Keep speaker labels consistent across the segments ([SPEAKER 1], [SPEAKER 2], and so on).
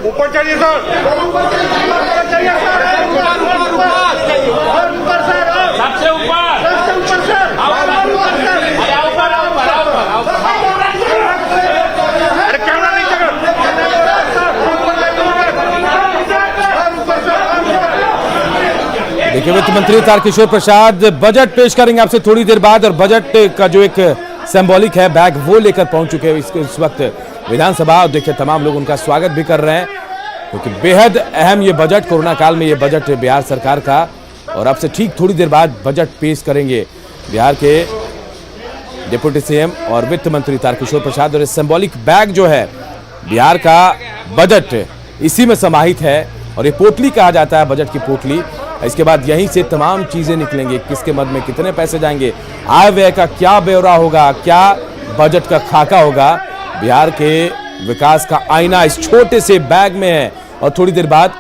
[SPEAKER 1] ऊपर चढ़िए सबसे ऊपर अरे कैमरा नहीं चल
[SPEAKER 2] देखिए वित्त मंत्री तारकिशोर प्रसाद बजट पेश करेंगे आपसे थोड़ी देर बाद और बजट का जो एक सिंबॉलिक है बैग वो लेकर पहुंच चुके हैं इस वक्त विधानसभा। और देखिए तमाम लोग उनका स्वागत भी कर रहे हैं क्योंकि बेहद अहम ये बजट कोरोना काल में ये बजट बिहार सरकार का। और अब से ठीक थोड़ी देर बाद बजट पेश करेंगे बिहार के डिप्टी सीएम और वित्त मंत्री तारकिशोर प्रसाद। और इस सिंबॉलिक बैग जो है बिहार का बजट इसी में समाहित है और ये पोटली कहा जाता है बजट की पोटली। इसके बाद यहीं से तमाम चीजें निकलेंगी, किसके मद में कितने पैसे जाएंगे, आय व्यय का क्या ब्यौरा होगा, क्या बजट का खाका होगा, बिहार के विकास का आईना इस छोटे से बैग में है। और थोड़ी देर बाद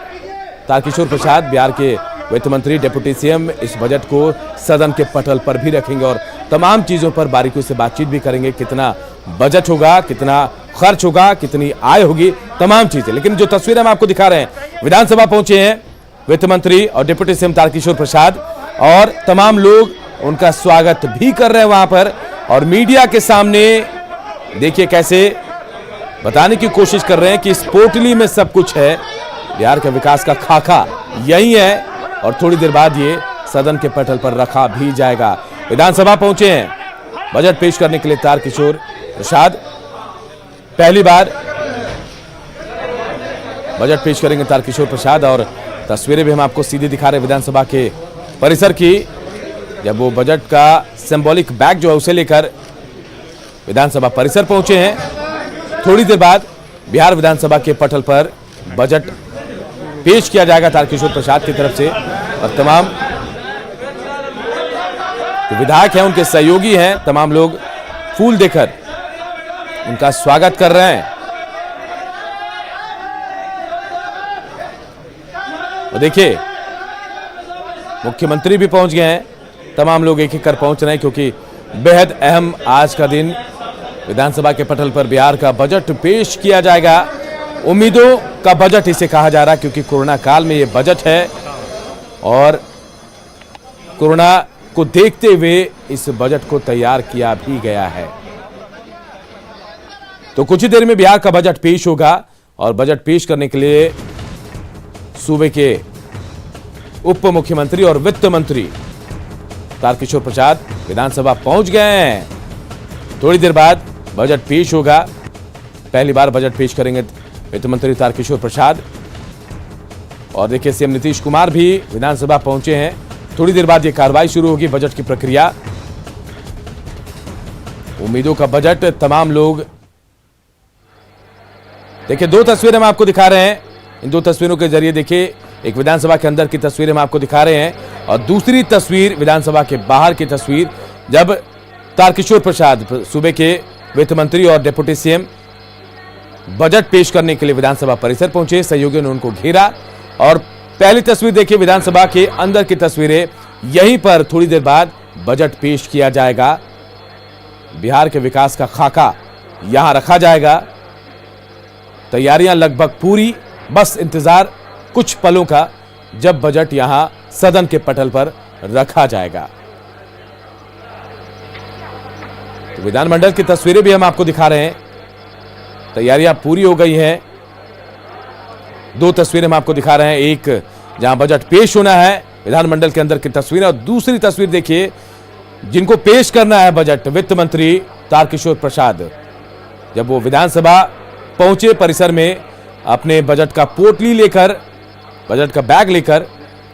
[SPEAKER 2] तारकिशोर प्रसाद बिहार के वित्त मंत्री डिप्टी सीएम इस बजट को सदन के पटल पर भी रखेंगे और तमाम चीजों पर बारीकियों से बातचीत भी करेंगे, कितना बजट होगा, कितना खर्च होगा, कितनी आय होगी, तमाम चीजें। लेकिन जो तस्वीर हम आपको दिखा रहे हैं, विधानसभा पहुंचे हैं वित्त मंत्री और डिप्टी सीएम तारकिशोर प्रसाद और तमाम लोग उनका स्वागत भी कर रहे हैं वहां पर। और मीडिया के सामने देखिए कैसे बताने की कोशिश कर रहे हैं कि इस पोटली में सब कुछ है, बिहार के विकास का खाका यही है और थोड़ी देर बाद ये सदन के पटल पर रखा भी जाएगा। विधानसभा पहुंचे हैं बजट पेश करने के लिए तारकिशोर प्रसाद, पहली बार बजट पेश करेंगे तारकिशोर प्रसाद। और तस्वीरें भी हम आपको सीधी दिखा रहे हैं विधानसभा के परिसर की, जब वो बजट का सिंबॉलिक बैग जो है उसे लेकर विधानसभा परिसर पहुंचे हैं। थोड़ी देर बाद बिहार विधानसभा के पटल पर बजट पेश किया जाएगा तारकिशोर प्रसाद की तरफ से और तमाम जो विधायक हैं उनके सहयोगी हैं, तमाम लोग फूल देकर उनका स्वागत कर रहे हैं। और देखिए मुख्यमंत्री भी पहुंच गए हैं, तमाम लोग एक एक कर पहुंच रहे हैं क्योंकि बेहद अहम आज का दिन विधानसभा के पटल पर बिहार का बजट पेश किया जाएगा। उम्मीदों का बजट इसे कहा जा रहा है क्योंकि कोरोना काल में यह बजट है और कोरोना को देखते हुए इस बजट को तैयार किया भी गया है। तो कुछ ही देर में बिहार का बजट पेश होगा और बजट पेश करने के लिए सूबे के उप मुख्यमंत्री और वित्त मंत्री तारकिशोर प्रसाद विधानसभा पहुंच गए हैं। थोड़ी देर बाद बजट पेश होगा, पहली बार बजट पेश करेंगे वित्त मंत्री तारकिशोर प्रसाद। और देखिए सीएम नीतीश कुमार भी विधानसभा पहुंचे हैं। थोड़ी देर बाद यह कार्रवाई शुरू होगी, बजट की प्रक्रिया, उम्मीदों का बजट। तमाम लोग देखिए दो तस्वीरें हम आपको दिखा रहे हैं, इन दो तस्वीरों के जरिए देखिए एक विधानसभा के अंदर की तस्वीर हम आपको दिखा रहे हैं और दूसरी तस्वीर विधानसभा के बाहर की तस्वीर, जब तारकिशोर प्रसाद सूबे के वित्त मंत्री और डिप्टी सीएम बजट पेश करने के लिए विधानसभा परिसर पहुंचे, सहयोगियों ने उनको घेरा। और पहली तस्वीर देखिए विधानसभा के अंदर की तस्वीरें, यहीं पर थोड़ी देर बाद बजट पेश किया जाएगा, बिहार के विकास का खाका यहां रखा जाएगा। तैयारियां लगभग पूरी, बस इंतजार कुछ पलों का जब बजट यहां सदन के पटल पर रखा जाएगा। तो विधानमंडल की तस्वीरें भी हम आपको दिखा रहे हैं, तैयारियां पूरी हो गई हैं। दो तस्वीरें हम आपको दिखा रहे हैं, एक जहां बजट पेश होना है विधानमंडल के अंदर की तस्वीर, और दूसरी तस्वीर देखिए जिनको पेश करना है बजट, वित्त मंत्री तारकिशोर प्रसाद जब वो विधानसभा पहुंचे परिसर में अपने बजट का पोटली लेकर, बजट का बैग लेकर,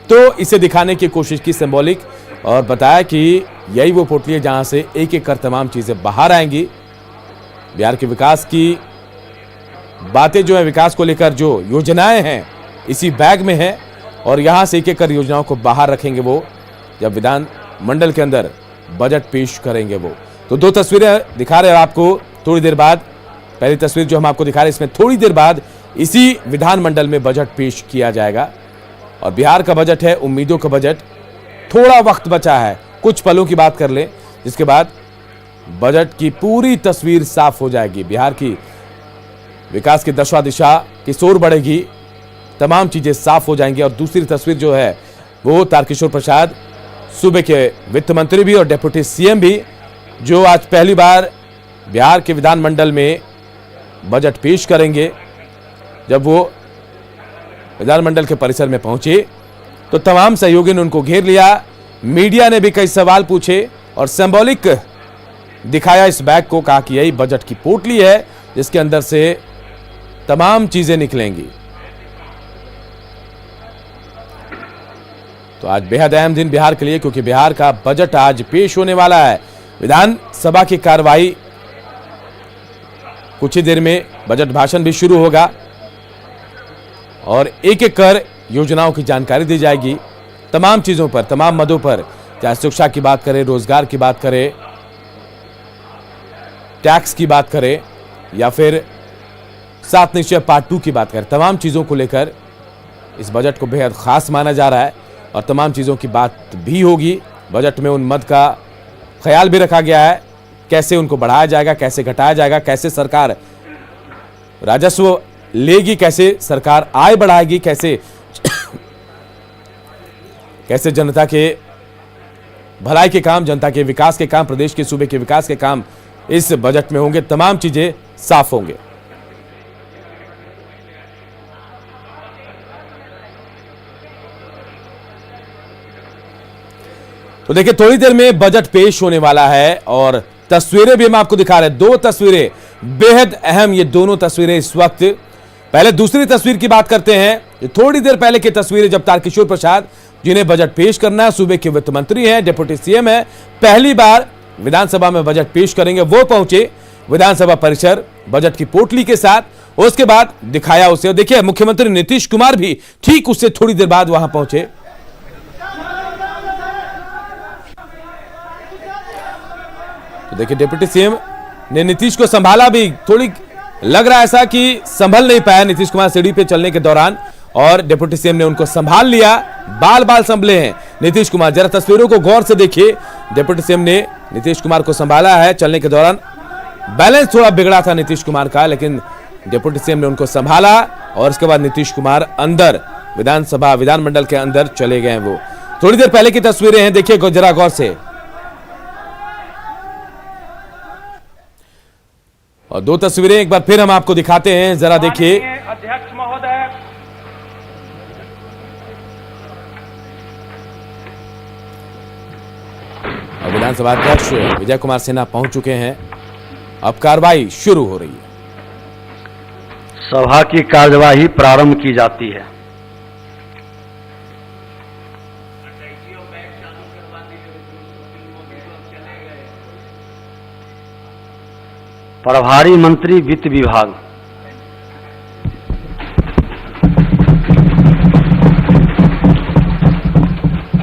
[SPEAKER 2] तो इसे दिखाने की कोशिश की सिंबॉलिक, और बताया कि यही वो पोटली है जहां से एक एक कर तमाम चीजें बाहर आएंगी। बिहार के विकास की बातें जो है, विकास को लेकर जो योजनाएं हैं इसी बैग में है और यहां से एक एक कर योजनाओं को बाहर रखेंगे वो जब विधान मंडल के अंदर बजट पेश करेंगे वो। तो दो तस्वीरें दिखा रहे हैं आपको थोड़ी देर बाद। पहली तस्वीर जो हम आपको दिखा रहे हैं इसमें थोड़ी देर बाद इसी विधानमंडल में बजट पेश किया जाएगा और बिहार का बजट है उम्मीदों का बजट। थोड़ा वक्त बचा है, कुछ पलों की बात कर ले, जिसके बाद बजट की पूरी तस्वीर साफ हो जाएगी। बिहार की विकास की दशा दिशा की शोर बढ़ेगी, तमाम चीजें साफ हो जाएंगी। और दूसरी तस्वीर जो है वो तारकिशोर प्रसाद, सूबे के वित्त मंत्री भी और डिप्टी सीएम भी, जो आज पहली बार बिहार के विधानमंडल में बजट पेश करेंगे। जब वो विधानमंडल के परिसर में पहुंचे तो तमाम सहयोगियों ने उनको घेर लिया, मीडिया ने भी कई सवाल पूछे और सिंबॉलिक दिखाया इस बैग को, कहा कि यही बजट की पोटली है जिसके अंदर से तमाम चीजें निकलेंगी। तो आज बेहद अहम दिन बिहार के लिए, क्योंकि बिहार का बजट आज पेश होने वाला है। विधानसभा की कार्रवाई कुछ ही देर में, बजट भाषण भी शुरू होगा और एक एक कर योजनाओं की जानकारी दी जाएगी। तमाम चीजों पर, तमाम मदों पर, चाहे शिक्षा की बात करें, रोजगार की बात करें, टैक्स की बात करें या फिर 7 निश्चय पार्ट 2 की बात करें, तमाम चीजों को लेकर इस बजट को बेहद खास माना जा रहा है और तमाम चीजों की बात भी होगी। बजट में उन मद का ख्याल भी रखा गया है, कैसे उनको बढ़ाया जाएगा, कैसे घटाया जाएगा, कैसे सरकार राजस्व लेगी, कैसे सरकार आय बढ़ाएगी, कैसे कैसे जनता के भलाई के काम, जनता के विकास के काम, प्रदेश के सूबे के विकास के काम इस बजट में होंगे। तमाम चीजें साफ होंगे। तो देखिए, थोड़ी देर में बजट पेश होने वाला है और तस्वीरें भी हम आपको दिखा रहे हैं। 2 तस्वीरें बेहद अहम, ये दोनों तस्वीरें इस वक्त। पहले दूसरी तस्वीर की बात करते हैं। थोड़ी देर पहले की तस्वीरें, जब तारकिशोर प्रसाद, जिन्हें बजट पेश करना है, सूबे के वित्त मंत्री हैं, डिप्टी सीएम है, पहली बार विधानसभा में बजट पेश करेंगे। वो पहुंचे विधानसभा परिसर बजट की पोटली के साथ। उसके बाद दिखाया उसे, देखिए मुख्यमंत्री नीतीश कुमार भी ठीक उससे थोड़ी देर बाद वहां पहुंचे। तो देखिए, डिप्टी सीएम ने नीतीश को संभाला भी, थोड़ी लग रहा ऐसा कि संभल नहीं पाया नीतीश कुमार सीढ़ी पे चलने के दौरान, और डिप्टी सीएम ने उनको संभाल लिया। बाल बाल संभले हैं नीतीश कुमार। जरा तस्वीरों को गौर से देखिए, डिप्टी सीएम ने नीतीश कुमार को संभाला है। चलने के दौरान बैलेंस थोड़ा बिगड़ा था नीतीश कुमार का, लेकिन डिप्टी सीएम ने उनको संभाला और उसके बाद नीतीश कुमार अंदर विधानमंडल के अंदर चले गए। वो थोड़ी देर पहले की तस्वीरें हैं, देखिए जरा गौर से। और 2 तस्वीरें एक बार फिर हम आपको दिखाते हैं, जरा देखिए।
[SPEAKER 1] अध्यक्ष महोदय,
[SPEAKER 2] विधानसभा अध्यक्ष विजय कुमार सिन्हा पहुंच चुके हैं। अब कार्रवाई शुरू हो रही है।
[SPEAKER 3] सभा की कार्यवाही प्रारंभ की जाती है। प्रभारी मंत्री वित्त विभाग।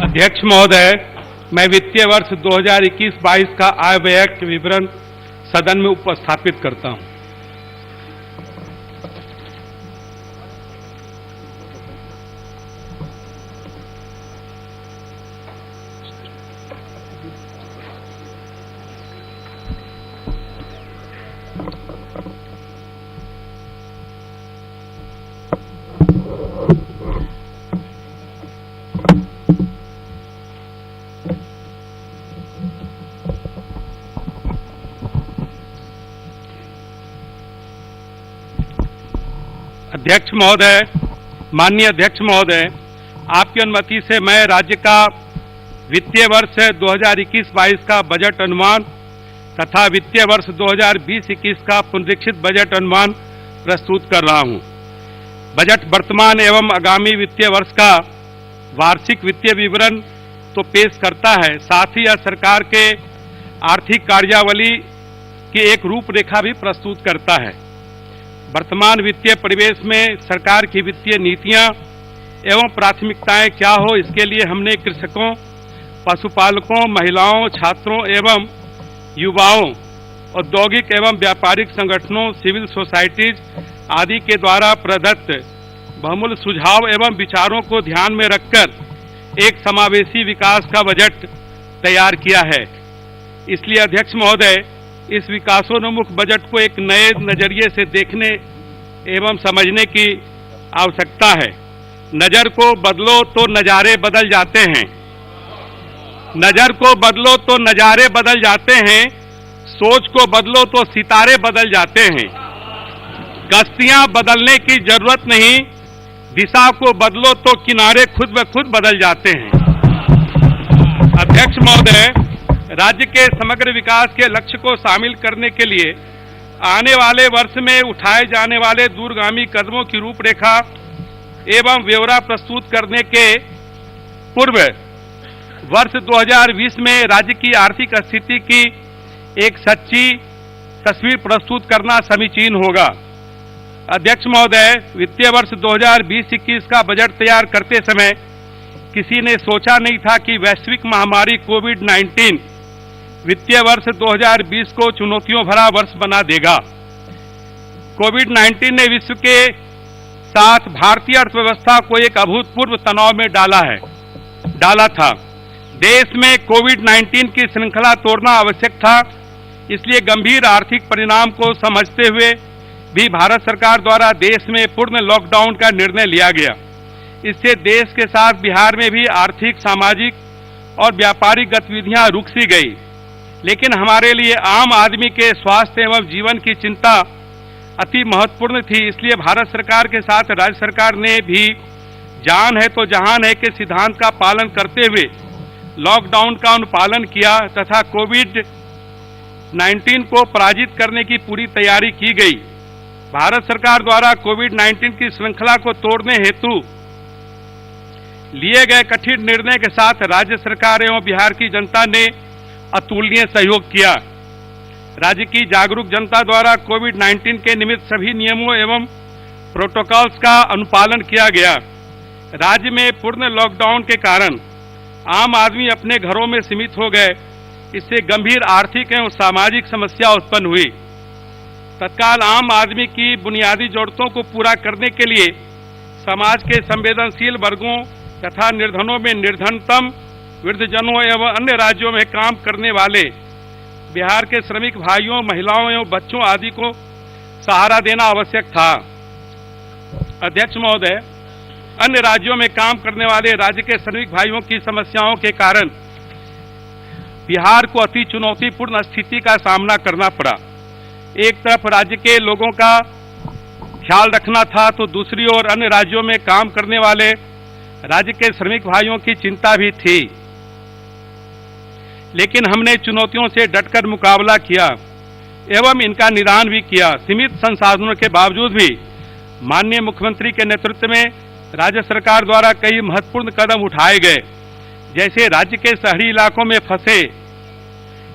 [SPEAKER 1] अध्यक्ष महोदय, मैं वित्तीय वर्ष 2021-22 का आय व्यय के विवरण सदन में उपस्थापित करता हूं। अध्यक्ष महोदय, माननीय अध्यक्ष महोदय, आपकी अनुमति से मैं राज्य का वित्तीय वर्ष 2021-22 का बजट अनुमान तथा वित्तीय वर्ष 2020-21 का पुनरीक्षित बजट अनुमान प्रस्तुत कर रहा हूं। बजट वर्तमान एवं आगामी वित्तीय वर्ष का वार्षिक वित्तीय विवरण तो पेश करता है, साथ ही यह सरकार के आर्थिक कार्यावली की एक रूपरेखा भी प्रस्तुत करता है। वर्तमान वित्तीय परिवेश में सरकार की वित्तीय नीतियां एवं प्राथमिकताएं क्या हो, इसके लिए हमने कृषकों, पशुपालकों, महिलाओं, छात्रों एवं युवाओं, औद्योगिक एवं व्यापारिक संगठनों, सिविल सोसाइटीज आदि के द्वारा प्रदत्त बहुमूल्य सुझाव एवं विचारों को ध्यान में रखकर एक समावेशी विकास का बजट तैयार किया है। इसलिए अध्यक्ष महोदय, इस विकासोन्मुख बजट को एक नए नजरिए से देखने एवं समझने की आवश्यकता है। नजर को बदलो तो नजारे बदल जाते हैं। नजर को बदलो तो नजारे बदल जाते हैं। सोच को बदलो तो सितारे बदल जाते हैं। कश्तियां बदलने की जरूरत नहीं, दिशा को बदलो तो किनारे खुद ब खुद बदल जाते हैं। अध्यक्ष महोदय, राज्य के समग्र विकास के लक्ष्य को शामिल करने के लिए आने वाले वर्ष में उठाए जाने वाले दूरगामी कदमों की रूपरेखा एवं ब्यौरा प्रस्तुत करने के पूर्व वर्ष 2020 में राज्य की आर्थिक स्थिति की एक सच्ची तस्वीर प्रस्तुत करना समीचीन होगा। अध्यक्ष महोदय, वित्तीय वर्ष 2020-21 का बजट तैयार करते समय किसी ने सोचा नहीं था कि वैश्विक महामारी कोविड-19 वित्तीय वर्ष 2020 को चुनौतियों भरा वर्ष बना देगा। कोविड-19 ने विश्व के साथ भारतीय अर्थव्यवस्था को एक अभूतपूर्व तनाव में डाला था। देश में कोविड-19 की श्रृंखला तोड़ना आवश्यक था, इसलिए गंभीर आर्थिक परिणाम को समझते हुए भी भारत सरकार द्वारा देश में पूर्ण लॉकडाउन का निर्णय लिया गया। इससे देश के साथ बिहार में भी आर्थिक, सामाजिक और व्यापारिक गतिविधियां रुक सी गई। लेकिन हमारे लिए आम आदमी के स्वास्थ्य एवं जीवन की चिंता अति महत्वपूर्ण थी, इसलिए भारत सरकार के साथ राज्य सरकार ने भी जान है तो जहान है के सिद्धांत का पालन करते हुए लॉकडाउन का अनुपालन किया तथा कोविड-19 को पराजित करने की पूरी तैयारी की गई। भारत सरकार द्वारा कोविड-19 की श्रृंखला को तोड़ने हेतु लिए गए कठिन निर्णय के साथ राज्य सरकार एवं बिहार की जनता ने अतुलनीय सहयोग किया। राज्य की जागरूक जनता द्वारा कोविड-19 के निमित्त सभी नियमों एवं प्रोटोकॉल्स का अनुपालन किया गया। राज्य में पूर्ण लॉकडाउन के कारण आम आदमी अपने घरों में सीमित हो गए। इससे गंभीर आर्थिक एवं सामाजिक समस्या उत्पन्न हुई। तत्काल आम आदमी की बुनियादी जरूरतों को पूरा करने के लिए समाज के संवेदनशील वर्गों तथा निर्धनों में निर्धनतम वृद्धजनों एवं अन्य राज्यों में काम करने वाले बिहार के श्रमिक भाइयों, महिलाओं एवं बच्चों आदि को सहारा देना आवश्यक था। अध्यक्ष महोदय, अन्य राज्यों में काम करने वाले राज्य के श्रमिक भाइयों की समस्याओं के कारण बिहार को अति चुनौतीपूर्ण स्थिति का सामना करना पड़ा। एक तरफ राज्य के लोगों का ख्याल रखना था तो दूसरी ओर अन्य राज्यों में काम करने वाले राज्य के श्रमिक भाइयों की चिंता भी थी। लेकिन हमने चुनौतियों से डटकर मुकाबला किया एवं इनका निदान भी किया। सीमित संसाधनों के बावजूद भी माननीय मुख्यमंत्री के नेतृत्व में राज्य सरकार द्वारा कई महत्वपूर्ण कदम उठाए गए। जैसे राज्य के शहरी इलाकों में फंसे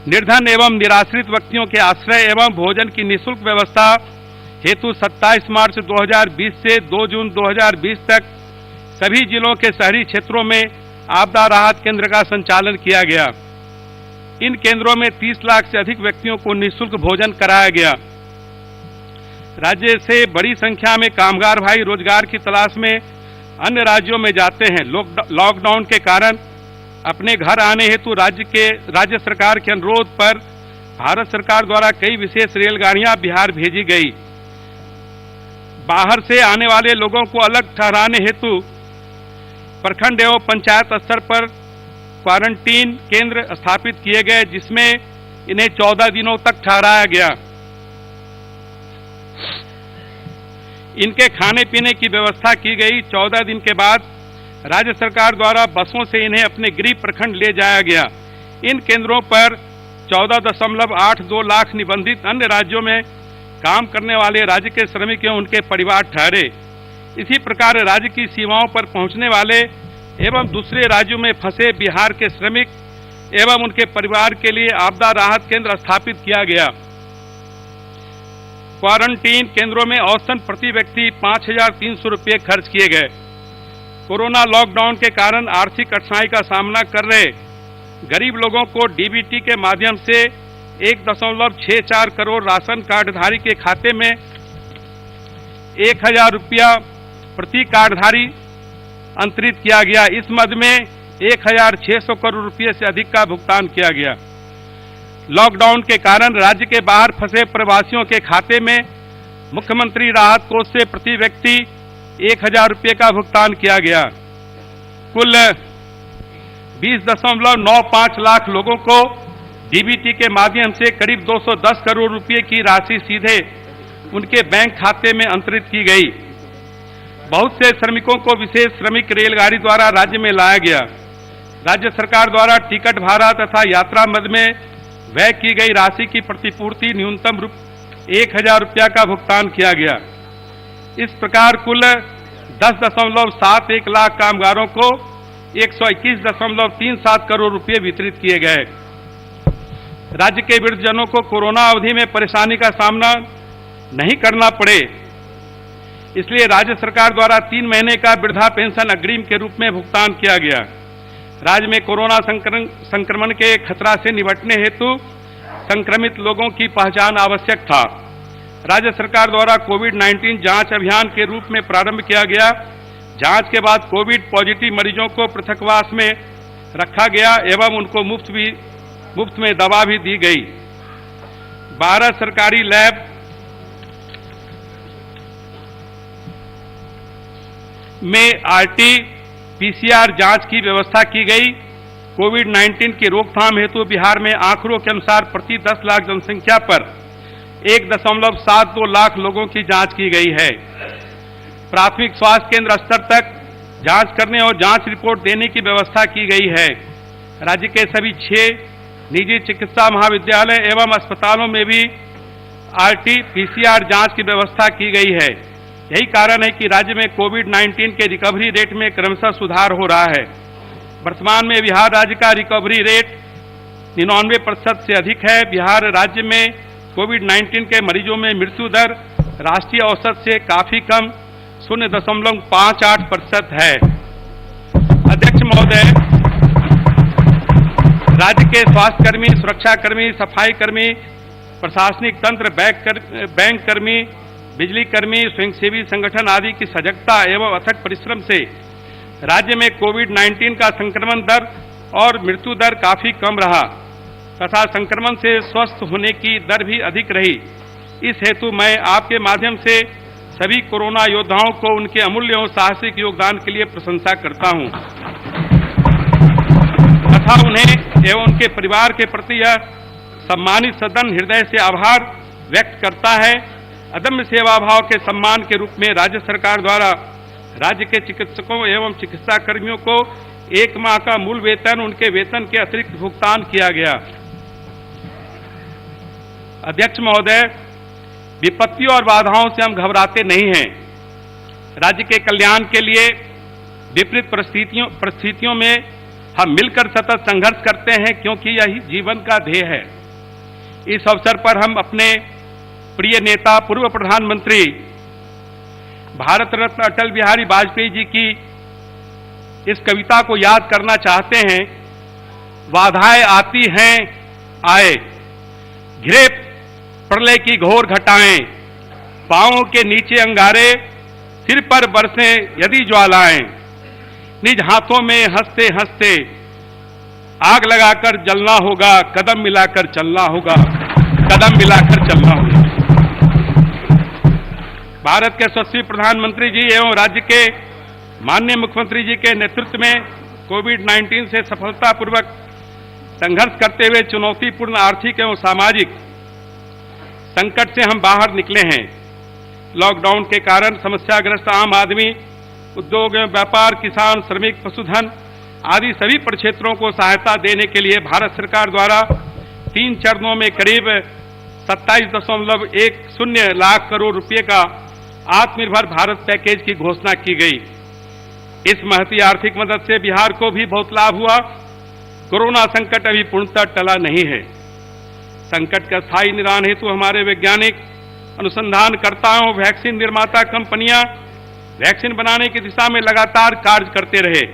[SPEAKER 1] निर्धन एवं निराश्रित व्यक्तियों के आश्रय एवं भोजन की निःशुल्क व्यवस्था हेतु 27 मार्च 2020 से 2 जून 2020 तक सभी जिलों के शहरी क्षेत्रों में आपदा राहत केंद्र का संचालन किया गया। इन केंद्रों में 30 लाख से अधिक व्यक्तियों को निःशुल्क भोजन कराया गया। राज्य से बड़ी संख्या में कामगार भाई रोजगार की तलाश में अन्य राज्यों में जाते हैं। लॉकडाउन के कारण अपने घर आने हेतु राज्य सरकार के अनुरोध पर भारत सरकार द्वारा कई विशेष रेलगाड़ियां बिहार भेजी गई। बाहर से आने वाले लोगों को अलग ठहराने हेतु प्रखंड एवं पंचायत स्तर पर क्वारंटीन केंद्र स्थापित किए गए, जिसमें इन्हें 14 दिनों तक ठहराया गया। इनके खाने पीने की व्यवस्था की गई। 14 दिन के बाद राज्य सरकार द्वारा बसों से इन्हें अपने गृह प्रखंड ले जाया गया। इन केंद्रों पर 14.82 लाख निबंधित अन्य राज्यों में काम करने वाले राज्य के श्रमिक एवं उनके परिवार ठहरे। इसी प्रकार राज्य की सीमाओं पर पहुंचने वाले एवं दूसरे राज्यों में फंसे बिहार के श्रमिक एवं उनके परिवार के लिए आपदा राहत केंद्र स्थापित किया गया। क्वारंटीन केंद्रों में औसतन प्रति व्यक्ति 5,300 रुपये खर्च किए गए। कोरोना लॉकडाउन के कारण आर्थिक कठिनाई का सामना कर रहे गरीब लोगों को डीबीटी के माध्यम से 1.64 करोड़ राशन कार्डधारी के खाते में 1,000 रुपया प्रति कार्डधारी अंतरित किया गया। इस मद में 1,600 करोड़ रुपये से अधिक का भुगतान किया गया। लॉकडाउन के कारण राज्य के बाहर फंसे प्रवासियों के खाते में मुख्यमंत्री राहत कोष से प्रति व्यक्ति 1000 रुपये का भुगतान किया गया। कुल 20.95 लाख लोगों को डीबीटी के माध्यम से करीब 210 करोड़ रुपए की राशि सीधे उनके बैंक खाते में अंतरित की गई। बहुत से श्रमिकों को विशेष श्रमिक रेलगाड़ी द्वारा राज्य में लाया गया। राज्य सरकार द्वारा टिकट भाड़ा तथा यात्रा मद में व्यय की गई राशि की प्रतिपूर्ति न्यूनतम 1000 रुपया का भुगतान किया गया। इस प्रकार कुल 10.71 लाख कामगारों को 121.37 करोड़ रुपए वितरित किए गए। राज्य के वृद्धजनों को कोरोना अवधि में परेशानी का सामना नहीं करना पड़े, इसलिए राज्य सरकार द्वारा 3 महीने का वृद्धा पेंशन अग्रिम के रूप में भुगतान किया गया। राज्य में कोरोना संक्रमण के खतरा से निपटने हेतु संक्रमित लोगों की पहचान आवश्यक था। राज्य सरकार द्वारा कोविड-19 जांच अभियान के रूप में प्रारंभ किया गया। जांच के बाद कोविड पॉजिटिव मरीजों को पृथकवास में रखा गया एवं उनको मुफ्त में दवा भी दी गई। 12 सरकारी लैब में आरटी-पीसीआर जांच की व्यवस्था की गई। कोविड-19 की रोकथाम हेतु बिहार में आंकड़ों के अनुसार प्रति 10 लाख जनसंख्या पर 1.72 लाख लोगों की जांच की गई है। प्राथमिक स्वास्थ्य केंद्र स्तर तक जांच करने और जांच रिपोर्ट देने की व्यवस्था की गई है। राज्य के सभी 6 निजी चिकित्सा महाविद्यालय एवं अस्पतालों में भी आरटी-पीसीआर जांच की व्यवस्था की गई है। यही कारण है कि राज्य में कोविड-19 के रिकवरी रेट में क्रमशः सुधार हो रहा है। वर्तमान में बिहार राज्य का रिकवरी रेट 99% से अधिक है। बिहार राज्य में कोविड-19 के मरीजों में मृत्यु दर राष्ट्रीय औसत से काफी कम 0.58% है। अध्यक्ष महोदय, राज्य के स्वास्थ्यकर्मी, सुरक्षाकर्मी, सफाई कर्मी, प्रशासनिक तंत्र, बैंक कर्मी, बिजली कर्मी, स्वयंसेवी संगठन आदि की सजगता एवं अथक परिश्रम से राज्य में कोविड-19 का संक्रमण दर और मृत्यु दर काफी कम रहा तथा संक्रमण से स्वस्थ होने की दर भी अधिक रही। इस हेतु मैं आपके माध्यम से सभी कोरोना योद्धाओं को उनके अमूल्य और साहसिक योगदान के लिए प्रशंसा करता हूं तथा उन्हें एवं उनके परिवार के प्रति यह सम्मानित सदन हृदय से आभार व्यक्त करता है। अदम्य सेवा भाव के सम्मान के रूप में राज्य सरकार द्वारा राज्य के चिकित्सकों एवं चिकित्सा कर्मियों को 1 माह का मूल वेतन, उनके वेतन के अतिरिक्त भुगतान किया गया। अध्यक्ष महोदय, विपत्तियों और बाधाओं से हम घबराते नहीं हैं। राज्य के कल्याण के लिए विपरीत परिस्थितियों में हम मिलकर सतत संघर्ष करते हैं, क्योंकि यही जीवन का ध्येय है। इस अवसर पर हम अपने प्रिय नेता पूर्व प्रधानमंत्री भारत रत्न अटल बिहारी वाजपेयी जी की इस कविता को याद करना चाहते हैं। बाधाएं आती हैं आए, घिरे प्रलय की घोर घटाएं, पांवों के नीचे अंगारे, सिर पर बरसें यदि ज्वालाएं, निज हाथों में हंसते हंसते आग लगाकर जलना होगा, कदम मिलाकर चलना होगा, कदम मिलाकर चलना होगा। भारत के यशस्वी प्रधानमंत्री जी एवं राज्य के माननीय मुख्यमंत्री जी के नेतृत्व में कोविड-19 से सफलतापूर्वक संघर्ष करते हुए चुनौतीपूर्ण आर्थिक एवं सामाजिक संकट से हम बाहर निकले हैं। लॉकडाउन के कारण समस्याग्रस्त आम आदमी, उद्योग एवं व्यापार, किसान, श्रमिक, पशुधन आदि सभी प्रक्षेत्रों को सहायता देने के लिए भारत सरकार द्वारा 3 चरणों में करीब 27.10 लाख करोड़ रुपए का आत्मनिर्भर भारत पैकेज की घोषणा की गई। इस महती आर्थिक मदद से बिहार को भी बहुत लाभ हुआ। कोरोना संकट अभी पूर्णतः टला नहीं है। संकट का स्थायी निदान हेतु हमारे वैज्ञानिक, अनुसंधानकर्ताओं, वैक्सीन निर्माता कंपनियां वैक्सीन बनाने की दिशा में लगातार कार्य करते रहे।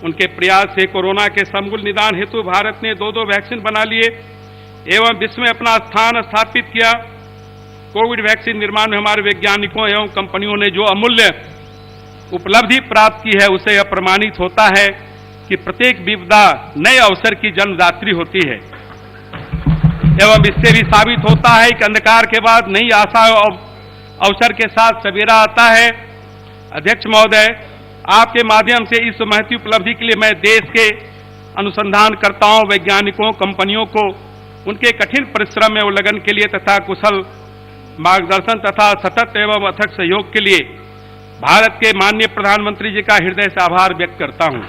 [SPEAKER 1] उनके प्रयास से कोरोना के समूल निदान हेतु भारत ने 2 वैक्सीन बना लिए एवं विश्व में अपना स्थान स्थापित किया। कोविड वैक्सीन निर्माण में हमारे वैज्ञानिकों एवं कंपनियों ने जो अमूल्य उपलब्धि प्राप्त की है, उसे यह प्रमाणित होता है कि प्रत्येक विपदा नए अवसर की जन्मदात्री होती है। एवं इससे भी साबित होता है कि अंधकार के बाद नई आशा और अवसर के साथ सवेरा आता है। अध्यक्ष महोदय, आपके माध्यम से इस महती उपलब्धि के लिए मैं देश के अनुसंधानकर्ताओं, वैज्ञानिकों, कंपनियों को उनके कठिन परिश्रम एवं लगन के लिए तथा कुशल मार्गदर्शन तथा सतत एवं अथक सहयोग के लिए भारत के माननीय प्रधानमंत्री जी का हृदय से आभार व्यक्त करता हूं।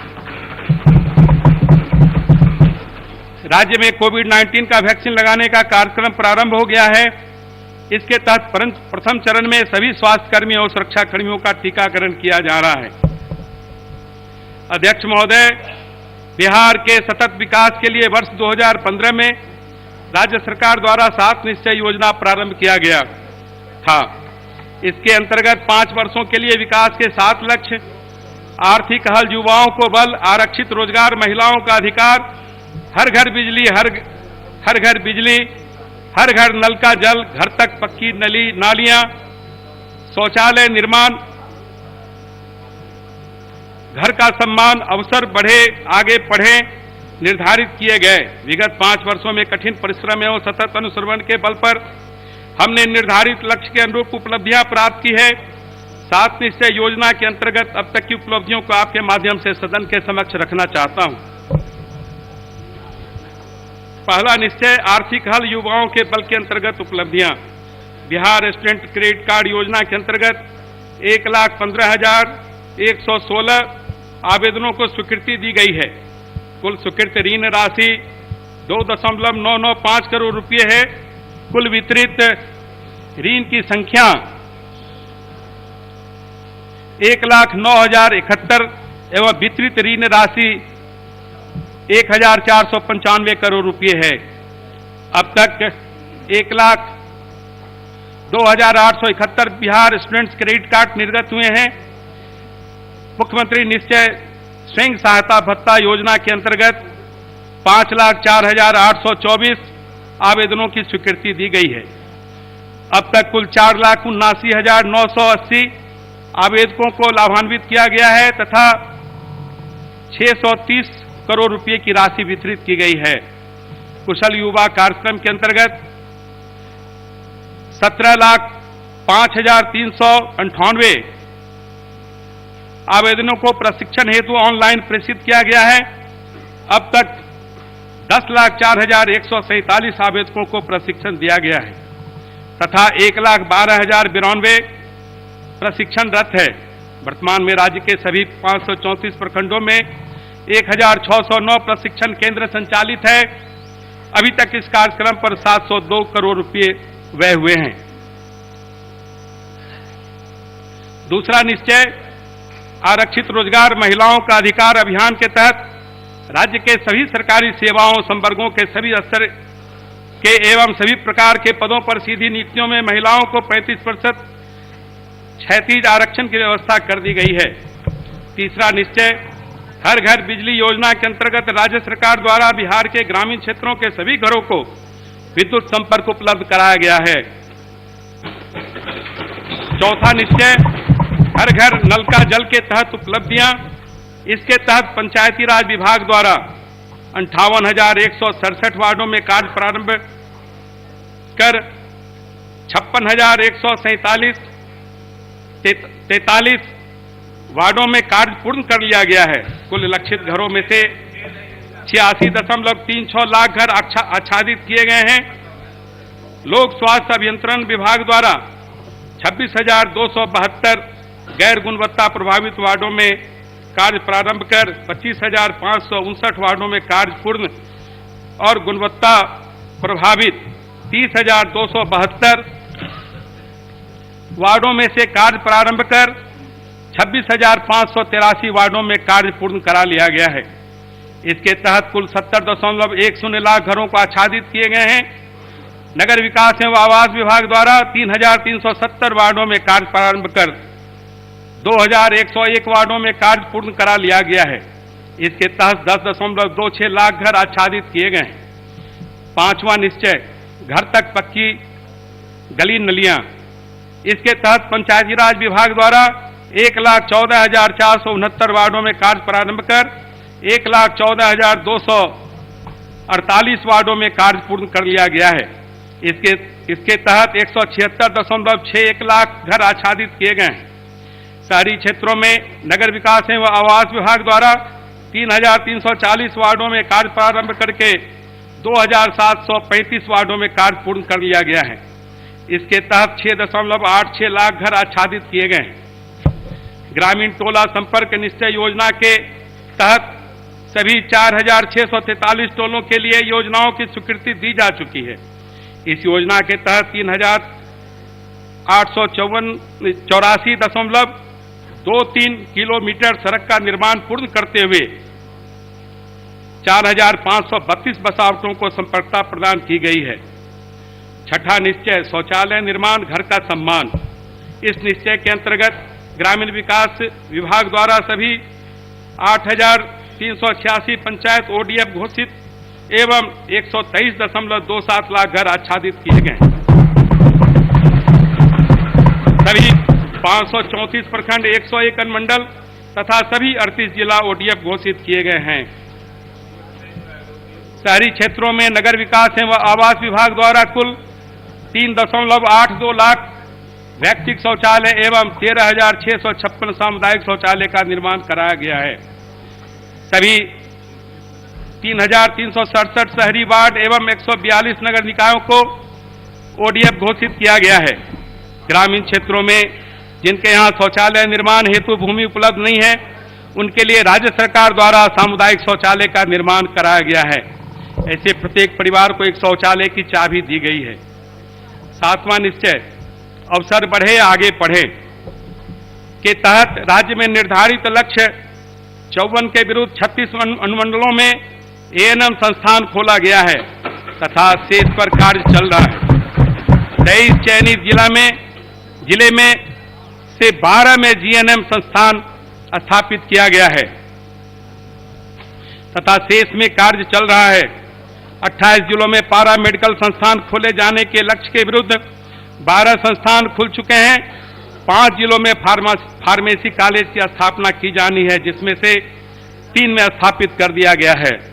[SPEAKER 1] राज्य में कोविड-19 का वैक्सीन लगाने का कार्यक्रम प्रारंभ हो गया है। इसके तहत प्रथम चरण में सभी स्वास्थ्यकर्मियों और सुरक्षाकर्मियों का टीकाकरण किया जा रहा है। अध्यक्ष महोदय, बिहार के सतत विकास के लिए वर्ष 2015 में राज्य सरकार द्वारा 7 निश्चय योजना प्रारंभ किया गया था। इसके अंतर्गत 5 वर्षों के लिए विकास के 7 लक्ष्य, आर्थिक हल, युवाओं को बल, आरक्षित रोजगार, महिलाओं का अधिकार, हर घर बिजली, हर घर बिजली, हर घर नल का जल, घर तक पक्की नालियां, शौचालय निर्माण, घर का सम्मान, अवसर बढ़े, आगे बढ़े निर्धारित किए गए। विगत 5 वर्षों में कठिन परिश्रम एवं सतत अनुश्रवण के बल पर हमने निर्धारित लक्ष्य के अनुरूप उपलब्धियां प्राप्त की है। 7 निश्चय योजना के अंतर्गत अब तक की उपलब्धियों को आपके माध्यम से सदन के समक्ष रखना चाहता हूं। पहला निश्चय आर्थिक हल, युवाओं के बल के अंतर्गत उपलब्धियां। बिहार स्टूडेंट क्रेडिट कार्ड योजना के अंतर्गत 1,15,116 आवेदनों को स्वीकृति दी गई है। कुल स्वीकृत ऋण राशि 2.995 करोड़ रुपये है। कुल वितरित ऋण की संख्या 1,09,071 एवं वितरित ऋण राशि 1,495 करोड़ रुपये है। अब तक 1,02,871 बिहार स्टूडेंट्स क्रेडिट कार्ड निर्गत हुए हैं। मुख्यमंत्री निश्चय स्वयं सहायता भत्ता योजना के अंतर्गत 5,04,824 आवेदनों की स्वीकृति दी गई है। अब तक कुल 4,79,980 आवेदकों को लाभान्वित किया गया है तथा 630 करोड़ रुपए की राशि वितरित की गई है। कुशल युवा कार्यक्रम के अंतर्गत 17,05,398 आवेदनों को प्रशिक्षण हेतु ऑनलाइन प्रेषित किया गया है। अब तक 10,04,147 आवेदकों को प्रशिक्षण दिया गया है तथा 1,12,092 प्रशिक्षणरत है। वर्तमान में राज्य के सभी 534 प्रखंडों में 1,609 प्रशिक्षण केंद्र संचालित है। अभी तक इस कार्यक्रम पर 702 करोड़ रुपए व्यय हुए हैं। दूसरा निश्चय आरक्षित रोजगार, महिलाओं का अधिकार अभियान के तहत राज्य के सभी सरकारी सेवाओं, संवर्गों के सभी स्तर के एवं सभी प्रकार के पदों पर सीधी नियुक्तियों में महिलाओं को 35% क्षैतिज आरक्षण की व्यवस्था कर दी गई है। तीसरा निश्चय हर घर बिजली योजना के अंतर्गत राज्य सरकार द्वारा बिहार के ग्रामीण क्षेत्रों के सभी घरों को विद्युत संपर्क उपलब्ध कराया गया है। चौथा निश्चय हर घर नल का जल के तहत उपलब्धियां। इसके तहत पंचायती राज विभाग द्वारा 58,167 वार्डों में कार्य प्रारंभ कर 56,143 वार्डों में कार्य पूर्ण कर लिया गया है। कुल लक्षित घरों में से 86.36 लाख घर आच्छादित किए गए हैं। लोक स्वास्थ्य अभियंत्रण विभाग द्वारा 26,272 गैर गुणवत्ता प्रभावित वार्डों में कार्य प्रारंभ कर 25,559 वार्डों में कार्य पूर्ण और गुणवत्ता प्रभावित 30,272 वार्डों में से कार्य प्रारंभ कर 26,583 वार्डों में कार्य पूर्ण करा लिया गया है। इसके तहत कुल 70.10 लाख घरों को आच्छादित किए गए हैं। नगर विकास एवं आवास विभाग द्वारा 3,370 वार्डों में कार्य प्रारंभ कर 2,101 वार्डों में कार्य पूर्ण करा लिया गया है। इसके तहत 10.26 लाख घर आच्छादित किए गए हैं। पांचवा निश्चय घर तक पक्की गली नलियां। इसके तहत पंचायती राज विभाग द्वारा 1,14,469 वार्डों में कार्य प्रारंभ कर 1,14,200 48 वार्डों में कार्य पूर्ण कर लिया गया है। इसके तहत 176.61 लाख घर आच्छादित किए गए हैं। शहरी क्षेत्रों में नगर विकास एवं आवास विभाग द्वारा 3,340 वार्डों में कार्य प्रारंभ करके 2,735 वार्डों में कार्य पूर्ण कर लिया गया है। इसके तहत 6.86 लाख घर आच्छादित किए गए हैं। ग्रामीण टोला संपर्क निश्चय योजना के तहत सभी 4,643 टोलों के लिए योजनाओं की स्वीकृति दी जा चुकी है। इस योजना के तहत 3,884.23 किलोमीटर सड़क का निर्माण पूर्ण करते हुए 4,532 बसावटों को संपर्कता प्रदान की गई है। छठा निश्चय शौचालय निर्माण घर का सम्मान। इस निश्चय के अंतर्गत ग्रामीण विकास विभाग द्वारा सभी 8,386 पंचायत ओडीएफ घोषित एवं 123.27 लाख घर आच्छादित किए गए। सभी 534 प्रखंड 101 अनुमंडल तथा सभी 38 जिला ओडीएफ घोषित किए गए हैं। शहरी क्षेत्रों में नगर विकास एवं आवास विभाग द्वारा कुल 3.82 लाख व्यक्तिगत शौचालय एवं 13,656 सामुदायिक शौचालय का निर्माण कराया गया है। सभी 3,367 शहरी वार्ड एवं 142 नगर निकायों को ओडीएफ घोषित किया गया है। ग्रामीण क्षेत्रों में जिनके यहां शौचालय निर्माण हेतु भूमि उपलब्ध नहीं है, उनके लिए राज्य सरकार द्वारा सामुदायिक शौचालय का निर्माण कराया गया है। ऐसे प्रत्येक परिवार को एक शौचालय की चाबी दी गई है। सातवां निश्चय अवसर बढ़े आगे पढ़े के तहत राज्य में निर्धारित लक्ष्य 54 के विरुद्ध 36 अनुमंडलों में एएनएम संस्थान खोला गया है तथा शेष पर कार्य चल रहा है। 23 चयनित जिले में से 12 में जीएनएम संस्थान स्थापित किया गया है तथा शेष में कार्य चल रहा है। 28 जिलों में पारा मेडिकल संस्थान खोले जाने के लक्ष्य के विरुद्ध 12 संस्थान खुल चुके हैं। 5 जिलों में फार्मेसी कॉलेज की स्थापना की जानी है, जिसमें से 3 में स्थापित कर दिया गया है।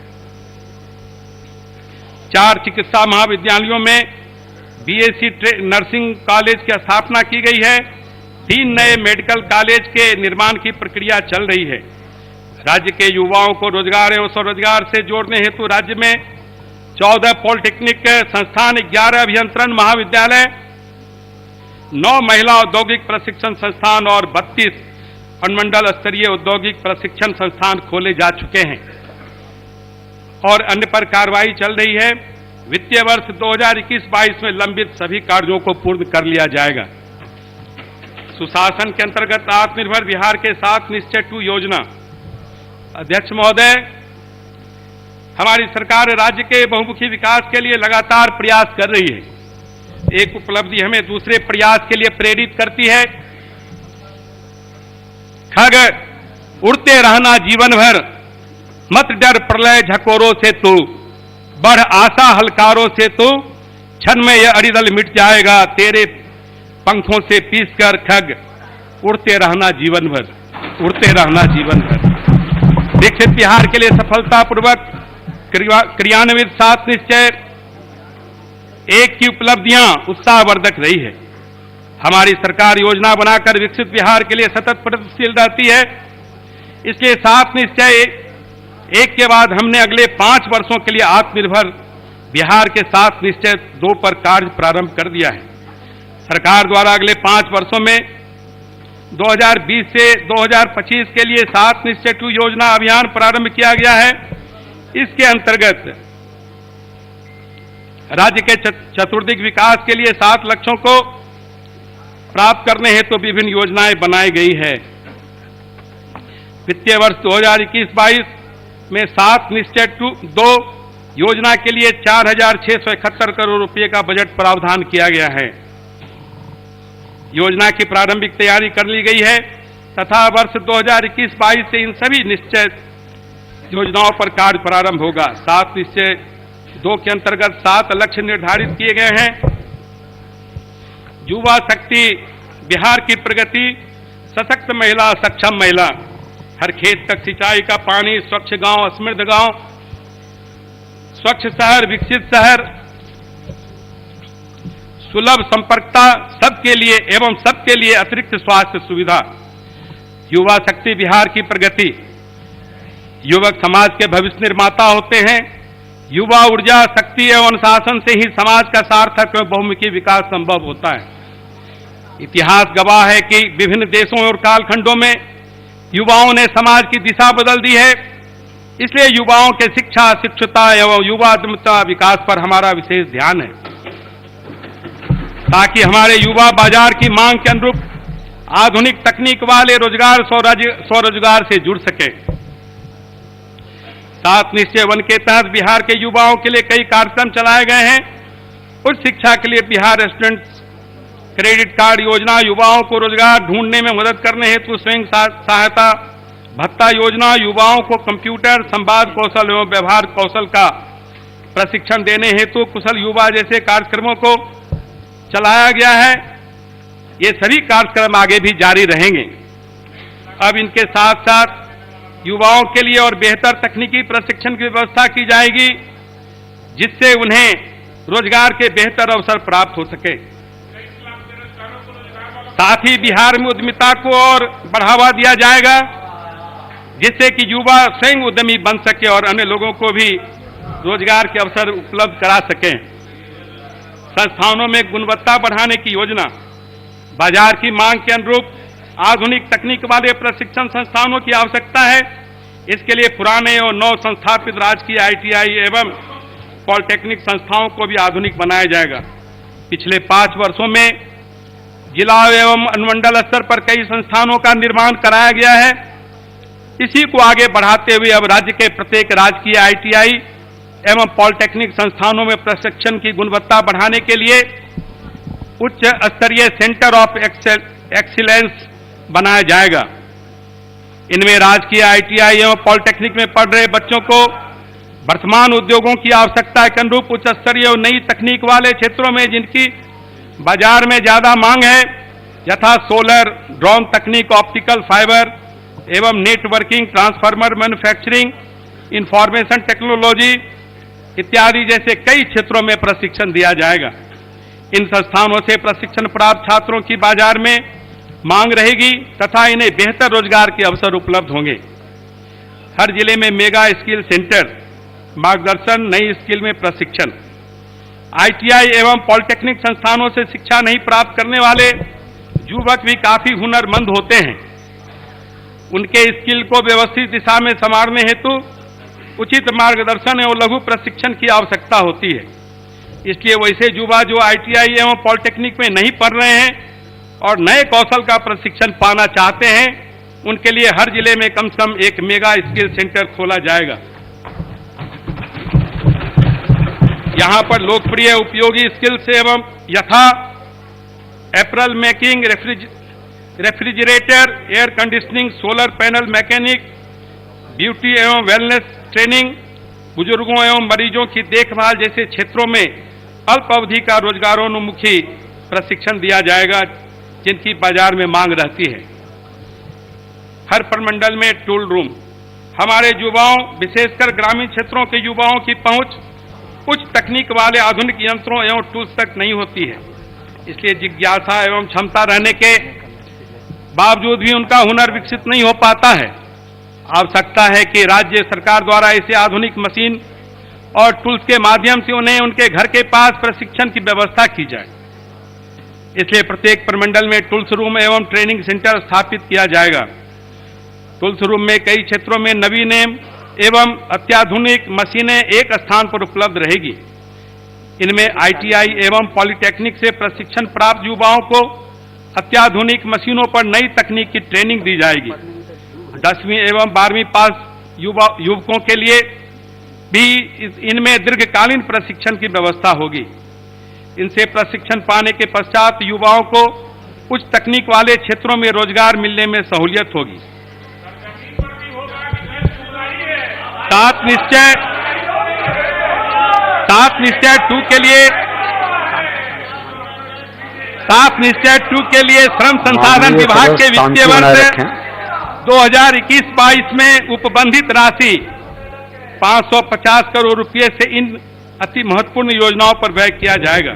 [SPEAKER 1] 4 चिकित्सा महाविद्यालयों में बीएससी नर्सिंग कॉलेज की स्थापना की गई है। 3 नए मेडिकल कॉलेज के निर्माण की प्रक्रिया चल रही है। राज्य के युवाओं को रोजगार एवं स्वरोजगार से जोड़ने हेतु राज्य में 14 पॉलिटेक्निक संस्थान, 11 अभियंत्रण महाविद्यालय, 9 महिला औद्योगिक प्रशिक्षण संस्थान और 32 अनुमंडल स्तरीय औद्योगिक प्रशिक्षण संस्थान खोले जा चुके हैं और अन्य पर कार्रवाई चल रही है। वित्तीय वर्ष 2021-22 में लंबित सभी कार्यों को पूर्ण कर लिया जाएगा। सुशासन के अंतर्गत आत्मनिर्भर बिहार के 7 निश्चय 2 योजना। अध्यक्ष महोदय, हमारी सरकार राज्य के बहुमुखी विकास के लिए लगातार प्रयास कर रही है। एक उपलब्धि हमें दूसरे प्रयास के लिए प्रेरित करती है। खग उड़ते रहना जीवन भर, मत डर प्रलय झकोरों से तू, बढ़ आशा हलकारों से तू, क्षण में यह अरिदल मिट जाएगा, तेरे पंखों से पीस कर खग उड़ते रहना जीवन भर, उड़ते रहना जीवन भर। विकसित बिहार के लिए सफलतापूर्वक क्रियान्वित 7 निश्चय 1 की उपलब्धियां उत्साहवर्धक रही है। हमारी सरकार योजना बनाकर विकसित बिहार के लिए सतत प्रयत्नशील रहती है। इसलिए 7 निश्चय 1 के बाद हमने अगले 5 वर्षों के लिए आत्मनिर्भर बिहार के 7 निश्चय 2 पर कार्य प्रारंभ कर दिया है। सरकार द्वारा अगले 5 वर्षों में 2020 से 2025 के लिए 7 निश्चय 2 योजना अभियान प्रारंभ किया गया है। इसके अंतर्गत राज्य के चतुर्दिक विकास के लिए 7 लक्ष्यों को प्राप्त करने हेतु तो विभिन्न योजनाएं बनाई गई है। वित्तीय वर्ष 2021-22 में 7 निश्चय 2 योजना के लिए 4,671 करोड़ रुपए का बजट प्रावधान किया गया है। योजना की प्रारंभिक तैयारी कर ली गई है तथा वर्ष 2021-22 से इन सभी निश्चय योजनाओं पर कार्य प्रारंभ होगा। 7 निश्चय 2 के अंतर्गत 7 लक्ष्य निर्धारित किए गए हैं। युवा शक्ति, बिहार की प्रगति, सशक्त महिला, सक्षम महिला, हर खेत तक सिंचाई का पानी, स्वच्छ गांव, समृद्ध गांव, स्वच्छ शहर, विकसित शहर, सुलभ संपर्कता सबके लिए एवं सबके लिए अतिरिक्त स्वास्थ्य सुविधा, युवा शक्ति बिहार की प्रगति। युवक समाज के भविष्य निर्माता होते हैं। युवा ऊर्जा, शक्ति एवं अनुशासन से ही समाज का सार्थक एवं बहुमुखी विकास संभव होता है। इतिहास गवाह है कि विभिन्न देशों और कालखंडों में युवाओं ने समाज की दिशा बदल दी है। इसलिए युवाओं के शिक्षा, शिक्षुता एवं युवा उद्यमिता विकास पर हमारा विशेष ध्यान है, ताकि हमारे युवा बाजार की मांग के अनुरूप आधुनिक तकनीक वाले रोजगार, स्वरोजगार से जुड़ सके। 7 निश्चय वन के तहत बिहार के युवाओं के लिए कई कार्यक्रम चलाए गए हैं। उच्च शिक्षा के लिए बिहार स्टूडेंट क्रेडिट कार्ड योजना, युवाओं को रोजगार ढूंढने में मदद करने हेतु स्वयं सहायता भत्ता योजना, युवाओं को कंप्यूटर, संवाद कौशल एवं व्यवहार कौशल का प्रशिक्षण देने हेतु कुशल युवा जैसे कार्यक्रमों को चलाया गया है। ये सभी कार्यक्रम आगे भी जारी रहेंगे। अब इनके साथ साथ युवाओं के लिए और बेहतर तकनीकी प्रशिक्षण की व्यवस्था की जाएगी, जिससे उन्हें रोजगार के बेहतर अवसर प्राप्त हो सके। साथ ही बिहार में उद्यमिता को और बढ़ावा दिया जाएगा, जिससे कि युवा स्वयं उद्यमी बन सके और अन्य लोगों को भी रोजगार के अवसर उपलब्ध करा सकें। संस्थानों में गुणवत्ता बढ़ाने की योजना, बाजार की मांग के अनुरूप आधुनिक तकनीक वाले प्रशिक्षण संस्थानों की आवश्यकता है। इसके लिए पुराने और नव संस्थापित राजकीय ITI एवं पॉलिटेक्निक संस्थाओं को भी आधुनिक बनाया जाएगा। पिछले 5 वर्षों में जिला एवं अनुमंडल स्तर पर कई संस्थानों का निर्माण कराया गया है। इसी को आगे बढ़ाते हुए अब राज्य के प्रत्येक राजकीय ITI एवं पॉलिटेक्निक संस्थानों में प्रशिक्षण की गुणवत्ता बढ़ाने के लिए उच्च स्तरीय सेंटर ऑफ एक्सीलेंस बनाया जाएगा। इनमें राजकीय ITI एवं पॉलिटेक्निक में पढ़ रहे बच्चों को वर्तमान उद्योगों की आवश्यकता के अनुरूप उच्च स्तरीय और नई तकनीक वाले क्षेत्रों में जिनकी बाजार में ज्यादा मांग है, यथा सोलर, ड्रोन तकनीक, ऑप्टिकल फाइबर एवं networking, transformer manufacturing, information technology इत्यादि जैसे कई क्षेत्रों में प्रशिक्षण दिया जाएगा। इन संस्थानों से प्रशिक्षण प्राप्त छात्रों की बाजार में मांग रहेगी तथा इन्हें बेहतर रोजगार के अवसर उपलब्ध होंगे। हर जिले में मेगा स्किल सेंटर, मार्गदर्शन, नई स्किल में प्रशिक्षण। ITI एवं पॉलिटेक्निक संस्थानों से शिक्षा नहीं प्राप्त करने वाले युवक भी काफी हुनरमंद होते हैं। उनके स्किल को व्यवस्थित दिशा में संवारने हेतु उचित मार्गदर्शन एवं लघु प्रशिक्षण की आवश्यकता होती है। इसलिए वैसे युवा जो ITI एवं पॉलिटेक्निक में नहीं पढ़ रहे हैं और नए कौशल का प्रशिक्षण पाना चाहते हैं, उनके लिए हर जिले में कम से कम एक मेगा स्किल सेंटर खोला जाएगा। यहां पर लोकप्रिय उपयोगी स्किल्स एवं यथा apparel making, refrigerator, air conditioning, solar panel mechanic, beauty एवं वेलनेस ट्रेनिंग, बुजुर्गों एवं मरीजों की देखभाल जैसे क्षेत्रों में अल्प अवधि का रोजगारोन्मुखी प्रशिक्षण दिया जाएगा, जिनकी बाजार में मांग रहती है। हर प्रमंडल में टूल रूम, हमारे युवाओं विशेषकर ग्रामीण क्षेत्रों के युवाओं की पहुंच उच्च तकनीक वाले आधुनिक यंत्रों एवं टूल्स तक नहीं होती है। इसलिए जिज्ञासा एवं क्षमता रहने के बावजूद भी उनका हुनर विकसित नहीं हो पाता है। आवश्यकता है कि राज्य सरकार द्वारा ऐसे आधुनिक मशीन और टूल्स के माध्यम से उन्हें उनके घर के पास प्रशिक्षण की व्यवस्था की जाए। इसलिए प्रत्येक प्रमंडल में टूल्स रूम एवं ट्रेनिंग सेंटर स्थापित किया जाएगा। टूल्स रूम में कई क्षेत्रों में नवीन एवं अत्याधुनिक मशीनें एक स्थान पर उपलब्ध रहेगी। इनमें ITI एवं पॉलिटेक्निक से प्रशिक्षण प्राप्त युवाओं को अत्याधुनिक मशीनों पर नई तकनीक की ट्रेनिंग दी जाएगी। 10वीं एवं 12वीं पास युवकों के लिए भी इनमें दीर्घकालीन प्रशिक्षण की व्यवस्था होगी। इनसे प्रशिक्षण पाने के पश्चात युवाओं को उच्च तकनीक वाले क्षेत्रों में रोजगार मिलने में सहूलियत होगी। 7 निश्चय 2 के लिए श्रम संसाधन विभाग के वित्तीय वर्ष 2021-22 में उपबंधित राशि 550 करोड़ रुपए से इन अति महत्वपूर्ण योजनाओं पर व्यय किया जाएगा।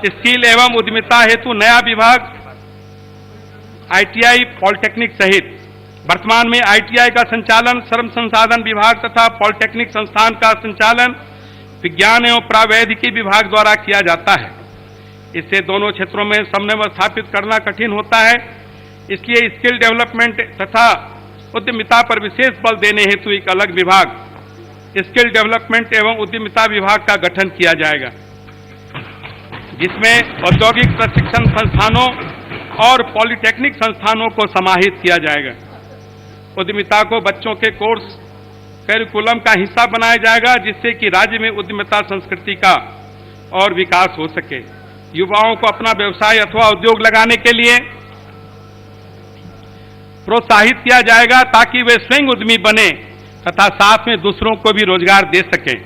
[SPEAKER 1] स्किल एवं उद्यमिता हेतु नया विभाग आईटीआई, पॉलिटेक्निक सहित वर्तमान में आईटीआई का संचालन श्रम संसाधन विभाग तथा पॉलिटेक्निक संस्थान का संचालन विज्ञान एवं प्रावैधिकी विभाग द्वारा किया जाता है। इससे दोनों क्षेत्रों में समन्वय स्थापित करना कठिन होता है। इसलिए स्किल डेवलपमेंट तथा उद्यमिता पर विशेष बल देने हेतु एक अलग विभाग स्किल डेवलपमेंट एवं उद्यमिता विभाग का गठन किया जाएगा, जिसमें औद्योगिक प्रशिक्षण संस्थानों और पॉलिटेक्निक संस्थानों को समाहित किया जाएगा। उद्यमिता को बच्चों के कोर्स करिकुलम का हिस्सा बनाया जाएगा, जिससे कि राज्य में उद्यमिता संस्कृति का और विकास हो सके। युवाओं को अपना व्यवसाय अथवा उद्योग लगाने के लिए प्रोत्साहित किया जाएगा, ताकि वे स्वयं उद्यमी बने तथा साथ में दूसरों को भी रोजगार दे सकें।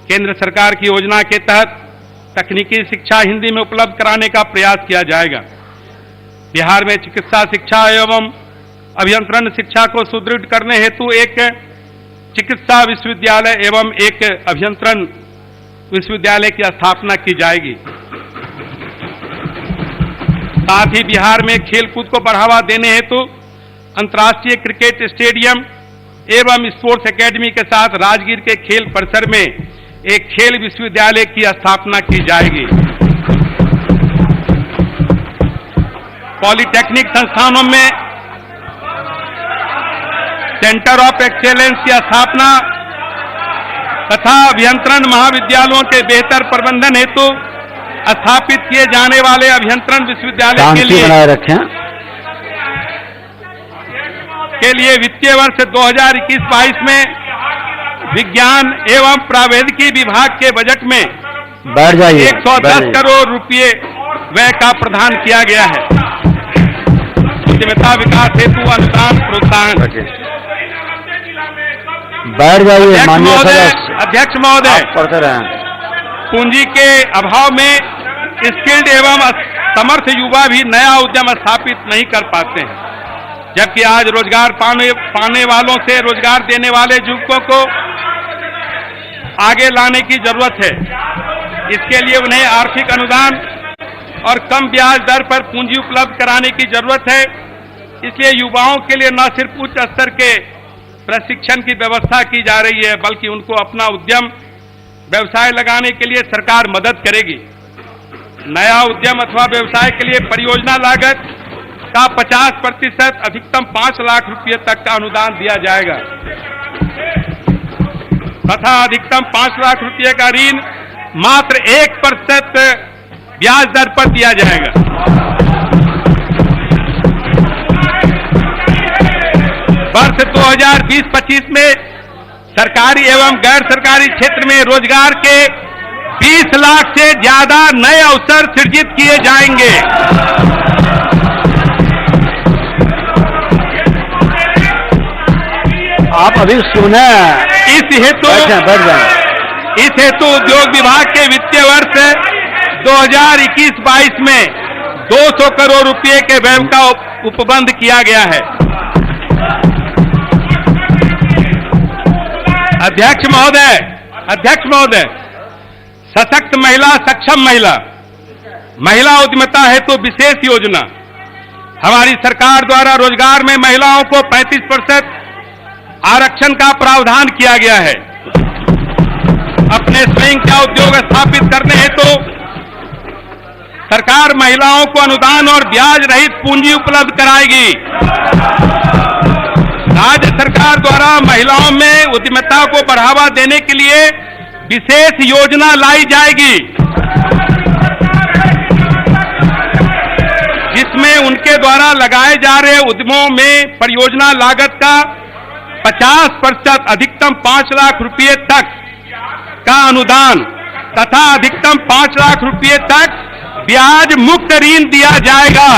[SPEAKER 1] केंद्र सरकार की योजना के तहत तकनीकी शिक्षा हिंदी में उपलब्ध कराने का प्रयास किया जाएगा। बिहार में चिकित्सा शिक्षा एवं अभियंत्रण शिक्षा को सुदृढ़ करने हेतु एक चिकित्सा विश्वविद्यालय एवं एक अभियंत्रण विश्वविद्यालय की स्थापना की जाएगी। साथ ही बिहार में खेलकूद को बढ़ावा देने हेतु अंतर्राष्ट्रीय क्रिकेट स्टेडियम एवं स्पोर्ट्स एकेडमी के साथ राजगीर के खेल परिसर में एक खेल विश्वविद्यालय की स्थापना की जाएगी। पॉलिटेक्निक संस्थानों में सेंटर ऑफ एक्सेलेंस की स्थापना तथा अभियंत्रण महाविद्यालयों के बेहतर प्रबंधन हेतु स्थापित किए जाने वाले अभियंत्रण विश्वविद्यालय के लिए वित्तीय वर्ष 2021-22 में विज्ञान एवं प्रावैधिकी विभाग के बजट में 110 करोड़ रुपए व्यय का प्रावधान किया गया है। उद्यमिता विकास हेतु अनुदान प्रोत्साहन। अध्यक्ष महोदय, पूंजी के अभाव में स्किल्ड एवं समर्थ युवा भी नया उद्यम स्थापित नहीं कर पाते हैं, जबकि आज रोजगार पाने वालों से रोजगार देने वाले युवकों को आगे लाने की जरूरत है। इसके लिए उन्हें आर्थिक अनुदान और कम ब्याज दर पर पूंजी उपलब्ध कराने की जरूरत है। इसलिए युवाओं के लिए न सिर्फ उच्च स्तर के प्रशिक्षण की व्यवस्था की जा रही है, बल्कि उनको अपना उद्यम व्यवसाय लगाने के लिए सरकार मदद करेगी। नया उद्यम अथवा व्यवसाय के लिए परियोजना लागत का 50% अधिकतम 5 लाख रुपये तक का अनुदान दिया जाएगा तथा अधिकतम 5 लाख रुपये का ऋण मात्र 1% ब्याज दर पर दिया जाएगा। वर्ष 2020-25 में सरकारी एवं गैर सरकारी क्षेत्र में रोजगार के 20 लाख से ज्यादा नए अवसर सृजित किए जाएंगे।
[SPEAKER 3] आप अभी सुने।
[SPEAKER 1] इस हेतु उद्योग विभाग के वित्तीय वर्ष 2021-22 में 200 करोड़ रुपए के व्यय का उपबंध किया गया है। अध्यक्ष महोदय, सशक्त महिला, सक्षम महिला उद्यमिता हेतु विशेष योजना हमारी सरकार द्वारा रोजगार में महिलाओं को 35% आरक्षण का प्रावधान किया गया है। अपने स्वयं का उद्योग स्थापित करने हेतु सरकार महिलाओं को अनुदान और ब्याज रहित पूंजी उपलब्ध कराएगी। राज्य सरकार द्वारा महिलाओं में उद्यमिता को बढ़ावा देने के लिए विशेष योजना लाई जाएगी, जिसमें उनके द्वारा लगाए जा रहे उद्यमों में परियोजना लागत का 50% अधिकतम 5 लाख रुपये तक का अनुदान तथा अधिकतम 5 लाख रुपये तक ब्याज मुक्त ऋण दिया जाएगा।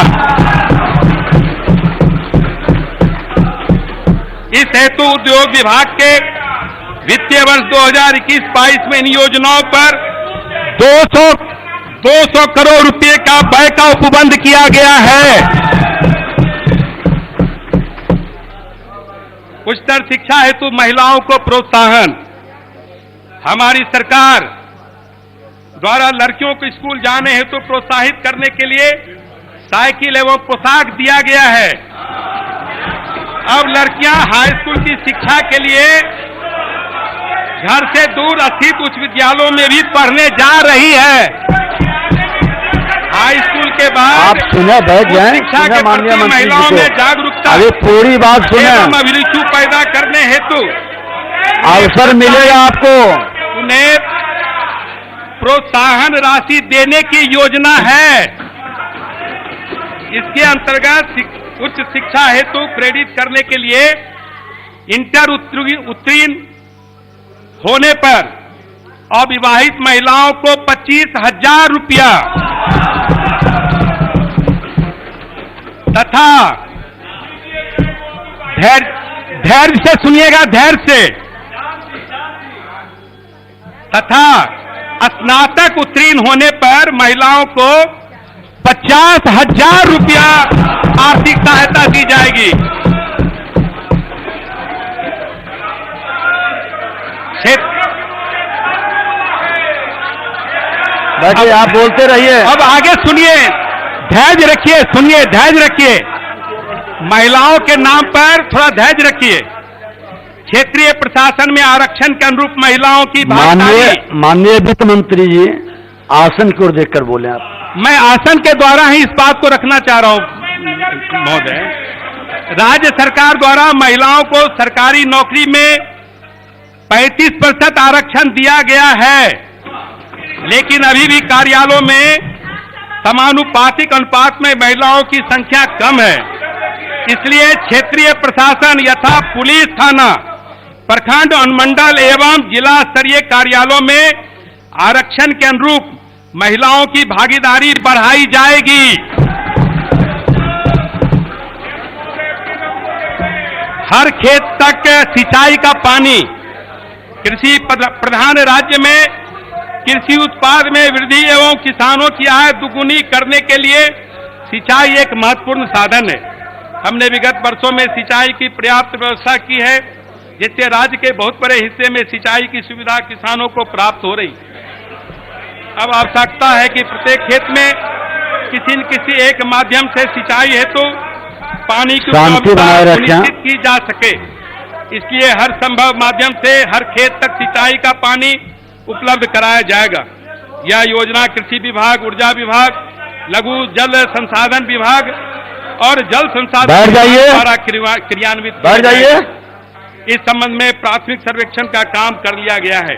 [SPEAKER 1] इस हेतु उद्योग विभाग के वित्तीय वर्ष 2021-22 में इन योजनाओं पर 200 करोड़ रुपए का व्यय का उपबंध किया गया है। उच्चतर शिक्षा हेतु महिलाओं को प्रोत्साहन। हमारी सरकार द्वारा लड़कियों को स्कूल जाने हेतु प्रोत्साहित करने के लिए साइकिल एवं पोशाक दिया गया है। अब लड़कियां हाई स्कूल की शिक्षा के लिए घर से दूर स्थित उच्च विद्यालयों में भी पढ़ने जा रही है। हाई स्कूल के बाद
[SPEAKER 3] आप सुने बैठ जाएं,
[SPEAKER 1] शिक्षा
[SPEAKER 3] सुने
[SPEAKER 1] के
[SPEAKER 3] माननीय
[SPEAKER 1] प्रति
[SPEAKER 3] मंत्री जी
[SPEAKER 1] महिलाओं
[SPEAKER 3] को।
[SPEAKER 1] में जागरूकता
[SPEAKER 3] अभी पूरी बात सुने,
[SPEAKER 1] एवं अभिरुचि पैदा करने हेतु
[SPEAKER 3] अवसर मिलेगा आपको।
[SPEAKER 1] उन्हें प्रोत्साहन राशि देने की योजना है। इसके अंतर्गत उच्च शिक्षा हेतु क्रेडिट करने के लिए इंटर उत्तीर्ण होने पर अविवाहित महिलाओं को 25,000 रुपया तथा धैर्य से सुनिएगा, धैर्य से, तथा स्नातक उत्तीर्ण होने पर महिलाओं को 50,000 रुपया आर्थिक सहायता दी जाएगी।
[SPEAKER 3] बैठिए, आप बोलते रहिए।
[SPEAKER 1] अब आगे सुनिए, धैर्य रखिए, सुनिए, धैर्य रखिए। महिलाओं के नाम पर थोड़ा धैर्य रखिए। क्षेत्रीय प्रशासन में आरक्षण के अनुरूप महिलाओं की भागीदारी।
[SPEAKER 3] माननीय वित्त मंत्री जी, आसन की ओर देखकर बोले आप।
[SPEAKER 1] मैं आसन के द्वारा ही इस बात को रखना चाह रहा हूं महोदय। राज्य सरकार द्वारा महिलाओं को सरकारी नौकरी में 35% आरक्षण दिया गया है, लेकिन अभी भी कार्यालयों में समानुपातिक अनुपात में महिलाओं की संख्या कम है। इसलिए क्षेत्रीय प्रशासन यथा पुलिस थाना, प्रखंड अनुमंडल एवं जिला स्तरीय कार्यालयों में आरक्षण के अनुरूप महिलाओं की भागीदारी बढ़ाई जाएगी। हर खेत तक सिंचाई का पानी। कृषि प्रधान राज्य में कृषि उत्पाद में वृद्धि एवं किसानों की आय दुगुनी करने के लिए सिंचाई एक महत्वपूर्ण साधन है। हमने विगत वर्षों में सिंचाई की पर्याप्त व्यवस्था की है, जिससे राज्य के बहुत बड़े हिस्से में सिंचाई की सुविधा किसानों को प्राप्त हो रही। अब आवश्यकता है कि प्रत्येक खेत में किसी न किसी एक माध्यम से सिंचाई हेतु पानी की उपलब्धता सुनिश्चित की जा सके। इसलिए हर संभव माध्यम से हर खेत तक सिंचाई का पानी उपलब्ध कराया जाएगा। यह योजना कृषि विभाग, ऊर्जा विभाग, लघु जल संसाधन विभाग और जल संसाधन द्वारा क्रियान्वित
[SPEAKER 3] बैठ जाइए।
[SPEAKER 1] इस संबंध में प्राथमिक सर्वेक्षण का काम कर लिया गया है।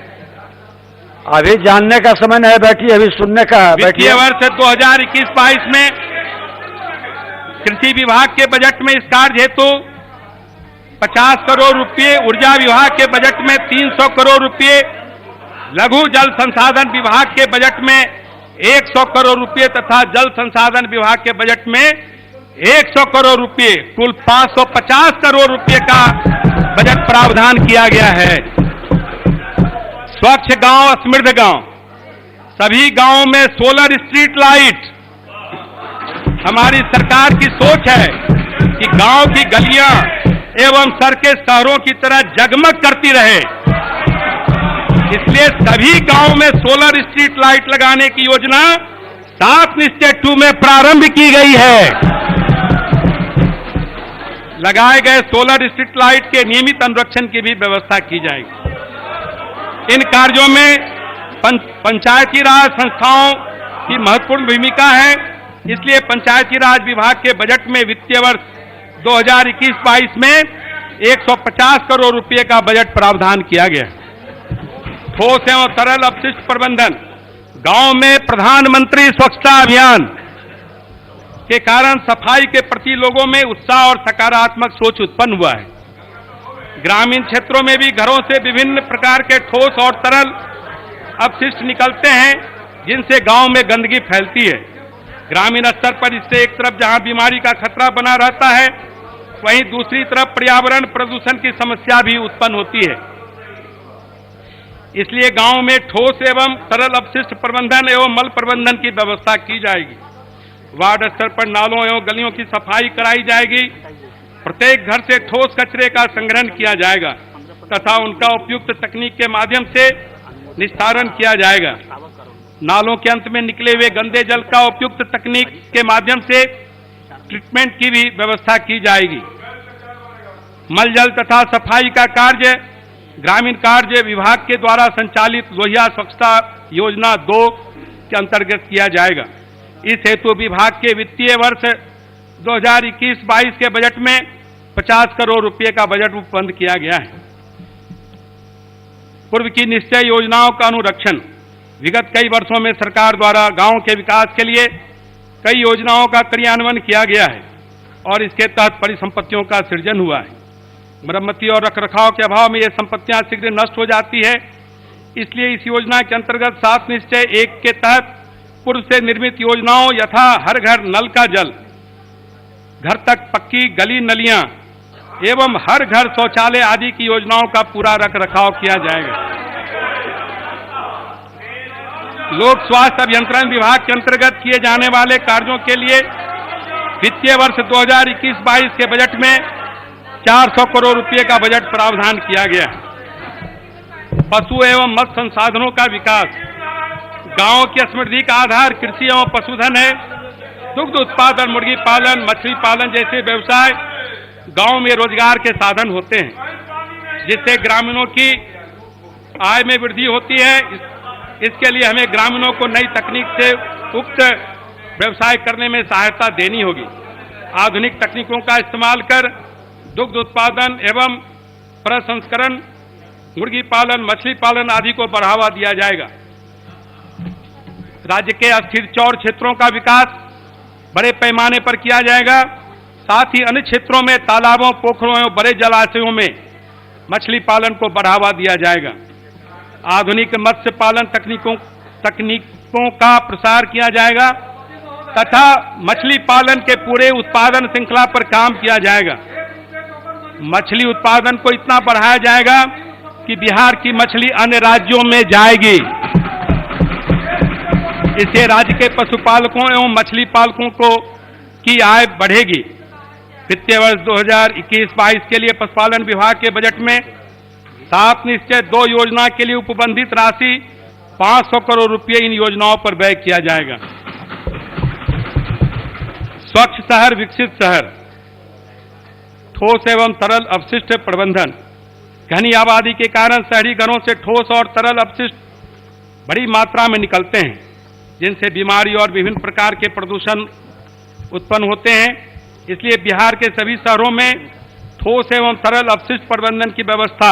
[SPEAKER 3] अभी जानने का समय नहीं, बैठिए, अभी सुनने का।
[SPEAKER 1] वित्तीय वर्ष 2021-22 में कृषि विभाग के बजट में इस कार्य हेतु 50 करोड़ रुपये, ऊर्जा विभाग के बजट में 300 करोड़ रुपये, लघु जल संसाधन विभाग के बजट में 100 करोड़ रुपये तथा जल संसाधन विभाग के बजट में 100 करोड़ रुपये, कुल 550 करोड़ रुपये का बजट प्रावधान किया गया है। स्वच्छ गांव, समृद्ध गांव, सभी गांवों में सोलर स्ट्रीट लाइट। हमारी सरकार की सोच है कि गांव की गलियां एवं सड़कें शहरों की तरह जगमग करती रहे। इसलिए सभी गांवों में सोलर स्ट्रीट लाइट लगाने की योजना 7 निश्चय 2 में प्रारंभ की गई है। लगाए गए सोलर स्ट्रीट लाइट के नियमित अनुरक्षण की भी व्यवस्था की जाएगी। इन कार्यों में पंचायती राज संस्थाओं की महत्वपूर्ण भूमिका है। इसलिए पंचायती राज विभाग के बजट में वित्तीय वर्ष 2021-22 में 150 करोड़ रुपए का बजट प्रावधान किया गया। ठोस एवं तरल अपशिष्ट प्रबंधन। गांव में प्रधानमंत्री स्वच्छता अभियान के कारण सफाई के प्रति लोगों में उत्साह और सकारात्मक सोच उत्पन्न हुआ है। ग्रामीण क्षेत्रों में भी घरों से विभिन्न प्रकार के ठोस और तरल अपशिष्ट निकलते हैं, जिनसे गांव में गंदगी फैलती है। ग्रामीण स्तर पर इससे एक तरफ जहां बीमारी का खतरा बना रहता है, वहीं दूसरी तरफ पर्यावरण प्रदूषण की समस्या भी उत्पन्न होती है। इसलिए गांव में ठोस एवं तरल अपशिष्ट प्रबंधन एवं मल प्रबंधन की व्यवस्था की जाएगी। वार्ड स्तर पर नालों एवं गलियों की सफाई कराई जाएगी। प्रत्येक घर से ठोस कचरे का संग्रहण किया जाएगा तथा उनका उपयुक्त तकनीक के माध्यम से निस्तारण किया जाएगा। नालों के अंत में निकले हुए गंदे जल का उपयुक्त तकनीक के माध्यम से ट्रीटमेंट की भी व्यवस्था की जाएगी। मल जल तथा सफाई का कार्य ग्रामीण कार्य विभाग के द्वारा संचालित लोहिया स्वच्छता योजना 2 के अंतर्गत किया जाएगा। इस हेतु विभाग के वित्तीय वर्ष 2021-22 के बजट में 50 करोड़ रुपए का बजट उपबंध किया गया है। पूर्व की निश्चय योजनाओं का अनुरक्षण। विगत कई वर्षों में सरकार द्वारा गांव के विकास के लिए कई योजनाओं का क्रियान्वयन किया गया है और इसके तहत परिसंपत्तियों का सृजन हुआ है। मरम्मती और रखरखाव के अभाव में ये संपत्तियां शीघ्र नष्ट हो जाती है। इसलिए इस योजना के अंतर्गत 7 निश्चय 1 के तहत पूर्व से निर्मित योजनाओं यथा हर घर नल का जल, घर तक पक्की गली नलियां एवं हर घर शौचालय आदि की योजनाओं का पूरा रखरखाव किया जाएगा। लोक स्वास्थ्य अभियंत्रण विभाग के अंतर्गत किए जाने वाले कार्यों के लिए वित्तीय वर्ष 2021-22 के बजट में 400 करोड़ रुपए का बजट प्रावधान किया गया है। पशु एवं मत्स्य संसाधनों का विकास। गांव की समृद्धि का आधार कृषि एवं पशुधन है। दुग्ध उत्पादन, मुर्गी पालन, मछली पालन जैसे व्यवसाय गांव में रोजगार के साधन होते हैं, जिससे ग्रामीणों की आय में वृद्धि होती है। इसके लिए हमें ग्रामीणों को नई तकनीक से उक्त व्यवसाय करने में सहायता देनी होगी। आधुनिक तकनीकों का इस्तेमाल कर दुग्ध उत्पादन एवं प्रसंस्करण, मुर्गी पालन, मछली पालन आदि को बढ़ावा दिया जाएगा। राज्य के अस्थिर चौर क्षेत्रों का विकास बड़े पैमाने पर किया जाएगा। साथ ही अन्य क्षेत्रों में तालाबों, पोखरों एवं बड़े जलाशयों में मछली पालन को बढ़ावा दिया जाएगा। आधुनिक मत्स्य पालन तकनीकों का प्रसार किया जाएगा तथा मछली पालन के पूरे उत्पादन श्रृंखला पर काम किया जाएगा। मछली उत्पादन को इतना बढ़ाया जाएगा कि बिहार की मछली अन्य राज्यों में जाएगी। इससे राज्य के पशुपालकों एवं मछली पालकों की आय बढ़ेगी। वित्तीय वर्ष 2021-22 के लिए पशुपालन विभाग के बजट में 7 निश्चय 2 योजना के लिए उपबंधित राशि 500 करोड़ रुपए इन योजनाओं पर व्यय किया जाएगा। स्वच्छ शहर विकसित शहर। ठोस एवं तरल अपशिष्ट प्रबंधन। घनी आबादी के कारण शहरी घरों से ठोस और तरल अपशिष्ट बड़ी मात्रा में निकलते हैं, जिनसे बीमारी और विभिन्न प्रकार के प्रदूषण उत्पन्न होते हैं। इसलिए बिहार के सभी शहरों में ठोस एवं तरल अपशिष्ट प्रबंधन की व्यवस्था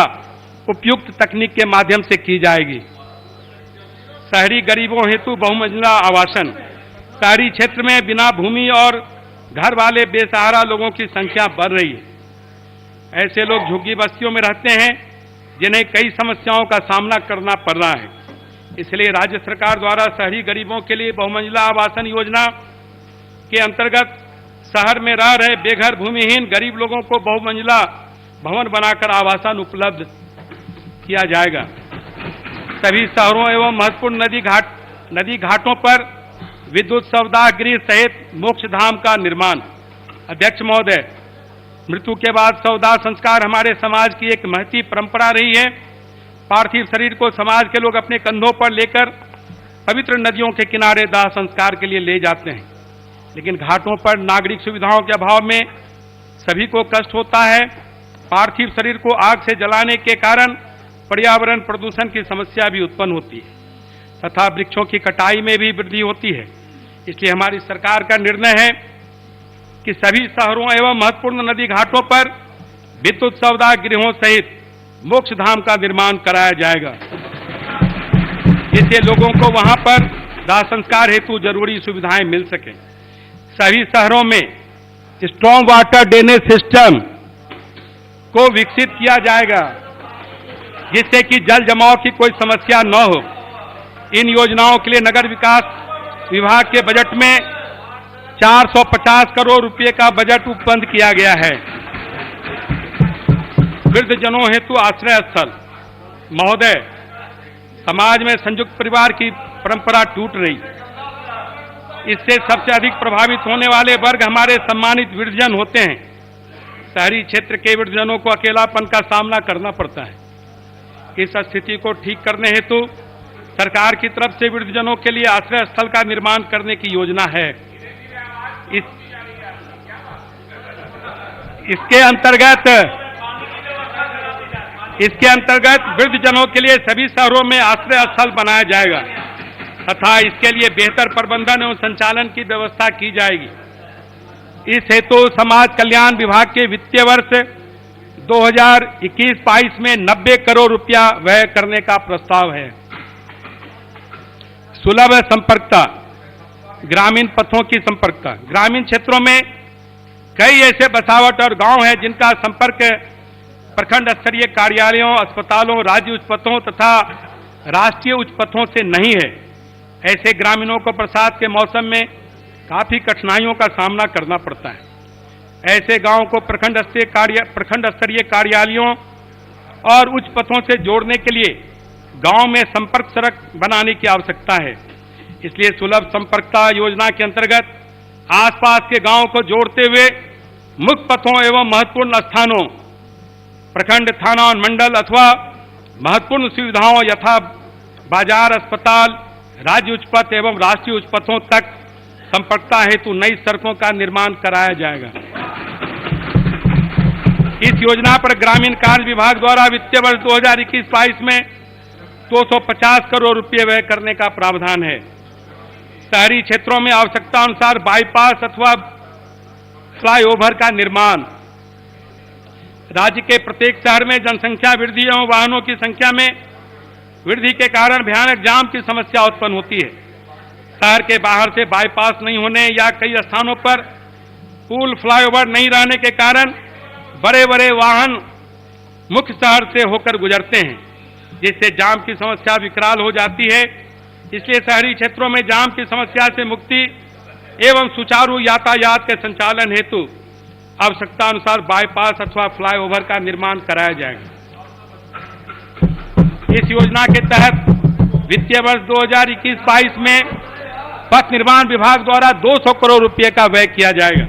[SPEAKER 1] उपयुक्त तकनीक के माध्यम से की जाएगी। शहरी गरीबों हेतु बहुमंजिला आवासन। शहरी क्षेत्र में बिना भूमि और घर वाले बेसहारा लोगों की संख्या बढ़ रही है। ऐसे लोग झुग्गी बस्तियों में रहते हैं, जिन्हें कई समस्याओं का सामना करना पड़ रहा है। इसलिए राज्य सरकार द्वारा शहरी गरीबों के लिए बहुमंजिला आवासन योजना के अंतर्गत शहर में रह रहे बेघर भूमिहीन गरीब लोगों को बहुमंजिला भवन बनाकर आवासन उपलब्ध किया जाएगा। सभी शहरों एवं महत्वपूर्ण नदी घाटों पर विद्युत शवदाह गृह सहित मोक्ष धाम का निर्माण। अध्यक्ष महोदय, मृत्यु के बाद शवदाह संस्कार हमारे समाज की एक महती परंपरा रही है। पार्थिव शरीर को समाज के लोग अपने कंधों पर लेकर पवित्र नदियों के किनारे दाह संस्कार के लिए ले जाते हैं, लेकिन घाटों पर नागरिक सुविधाओं के अभाव में सभी को कष्ट होता है। पार्थिव शरीर को आग से जलाने के कारण पर्यावरण प्रदूषण की समस्या भी उत्पन्न होती है तथा वृक्षों की कटाई में भी वृद्धि होती है। इसलिए हमारी सरकार का निर्णय है कि सभी शहरों एवं महत्वपूर्ण नदी घाटों पर विद्युत शवदाह गृहों सहित मोक्ष धाम का निर्माण कराया जाएगा, जिससे लोगों को वहां पर दाह संस्कार हेतु जरूरी सुविधाएं मिल सके। सभी शहरों में स्ट्रॉन्ग वाटर ड्रेनेज सिस्टम को विकसित किया जाएगा, जिससे कि जल जमाव की कोई समस्या न हो। इन योजनाओं के लिए नगर विकास विभाग के बजट में 450 करोड़ रुपए का बजट उपबंध किया गया है। वृद्धजनों हेतु आश्रय स्थल। महोदय, समाज में संयुक्त परिवार की परंपरा टूट रही, इससे सबसे अधिक प्रभावित होने वाले वर्ग हमारे सम्मानित वृद्धजन होते हैं। शहरी क्षेत्र के वृद्धजनों को अकेलापन का सामना करना पड़ता है। इस स्थिति को ठीक करने हेतु सरकार की तरफ से वृद्धजनों के लिए आश्रय स्थल का निर्माण करने की योजना है। इसके अंतर्गत वृद्धजनों के लिए सभी शहरों में आश्रय स्थल बनाया जाएगा तथा इसके लिए बेहतर प्रबंधन एवं संचालन की व्यवस्था की जाएगी। इस हेतु समाज कल्याण विभाग के वित्तीय वर्ष 2021-22 में 90 करोड़ रुपया व्यय करने का प्रस्ताव है। सुलभ संपर्कता, ग्रामीण पथों की संपर्कता। ग्रामीण क्षेत्रों में कई ऐसे बसावट और गांव हैं जिनका संपर्क प्रखंड स्तरीय कार्यालयों, अस्पतालों, राज्य उच्च पथों तथा राष्ट्रीय उच्च पथों से नहीं है। ऐसे ग्रामीणों को बरसात के मौसम में काफी कठिनाइयों का सामना करना पड़ता है। ऐसे गांवों को प्रखंड स्तरीय कार्यालयों और उच्च पथों से जोड़ने के लिए गांव में संपर्क सड़क बनाने की आवश्यकता है। इसलिए सुलभ संपर्कता योजना के अंतर्गत आसपास के गांवों को जोड़ते हुए मुख्य पथों एवं महत्वपूर्ण स्थानों, प्रखंड, थाना और मंडल अथवा महत्वपूर्ण सुविधाओं यथा बाजार, अस्पताल, राज्य उच्च पथ एवं राष्ट्रीय उच्च पथों तक संपर्कता हेतु नई सड़कों का निर्माण कराया जाएगा। इस योजना पर ग्रामीण कार्य विभाग द्वारा वित्तीय वर्ष 2021-22 में 250 करोड़ रुपये व्यय करने का प्रावधान है। शहरी क्षेत्रों में आवश्यकता अनुसार बाईपास अथवा फ्लाईओवर का निर्माण। राज्य के प्रत्येक शहर में जनसंख्या वृद्धि एवं वाहनों की संख्या में वृद्धि के कारण भयानक जाम की समस्या उत्पन्न होती है। शहर के बाहर से बाईपास नहीं होने या कई स्थानों पर पुल, फ्लाईओवर नहीं रहने के कारण बड़े बड़े वाहन मुख्य शहर से होकर गुजरते हैं, जिससे जाम की समस्या विकराल हो जाती है। इसलिए शहरी क्षेत्रों में जाम की समस्या से मुक्ति एवं सुचारू यातायात के संचालन हेतु आवश्यकता अनुसार बाईपास अथवा फ्लाईओवर का निर्माण कराया जाएगा। इस योजना के तहत वित्तीय वर्ष 2021-22 में पथ निर्माण विभाग द्वारा 200 करोड़ रुपए का व्यय किया जाएगा।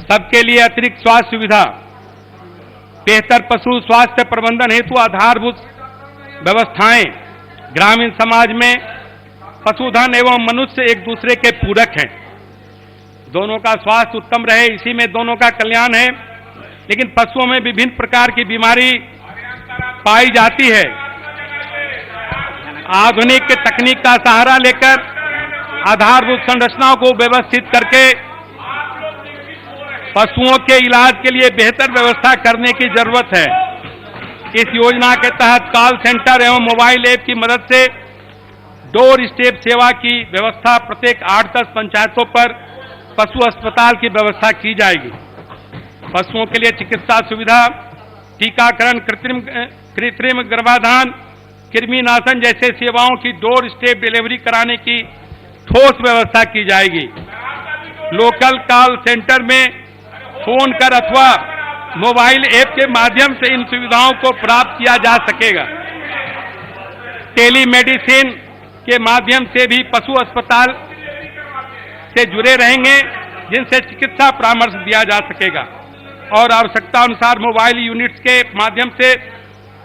[SPEAKER 1] सबके लिए अतिरिक्त स्वास्थ्य सुविधा, बेहतर पशु स्वास्थ्य प्रबंधन हेतु आधारभूत व्यवस्थाएं। ग्रामीण समाज में पशुधन एवं मनुष्य एक दूसरे के पूरक हैं। दोनों का स्वास्थ्य उत्तम रहे, इसी में दोनों का कल्याण है। लेकिन पशुओं में विभिन्न प्रकार की बीमारी पाई जाती है। आधुनिक तकनीक का सहारा लेकर आधारभूत संरचनाओं को व्यवस्थित करके पशुओं के इलाज के लिए बेहतर व्यवस्था करने की जरूरत है। इस योजना के तहत कॉल सेंटर एवं मोबाइल ऐप की मदद से डोर स्टेप सेवा की व्यवस्था प्रत्येक 8-10 पंचायतों पर पशु अस्पताल की व्यवस्था की जाएगी। पशुओं के लिए चिकित्सा सुविधा, टीकाकरण, कृत्रिम गर्भाधान, कृमिनाशन जैसे सेवाओं की डोर स्टेप डिलीवरी कराने की ठोस व्यवस्था की जाएगी। लोकल कॉल सेंटर में फोन कर अथवा मोबाइल ऐप के माध्यम से इन सुविधाओं को प्राप्त किया जा सकेगा। टेलीमेडिसिन के माध्यम से भी पशु अस्पताल से जुड़े रहेंगे, जिनसे चिकित्सा परामर्श दिया जा सकेगा और आवश्यकता अनुसार मोबाइल यूनिट्स के माध्यम से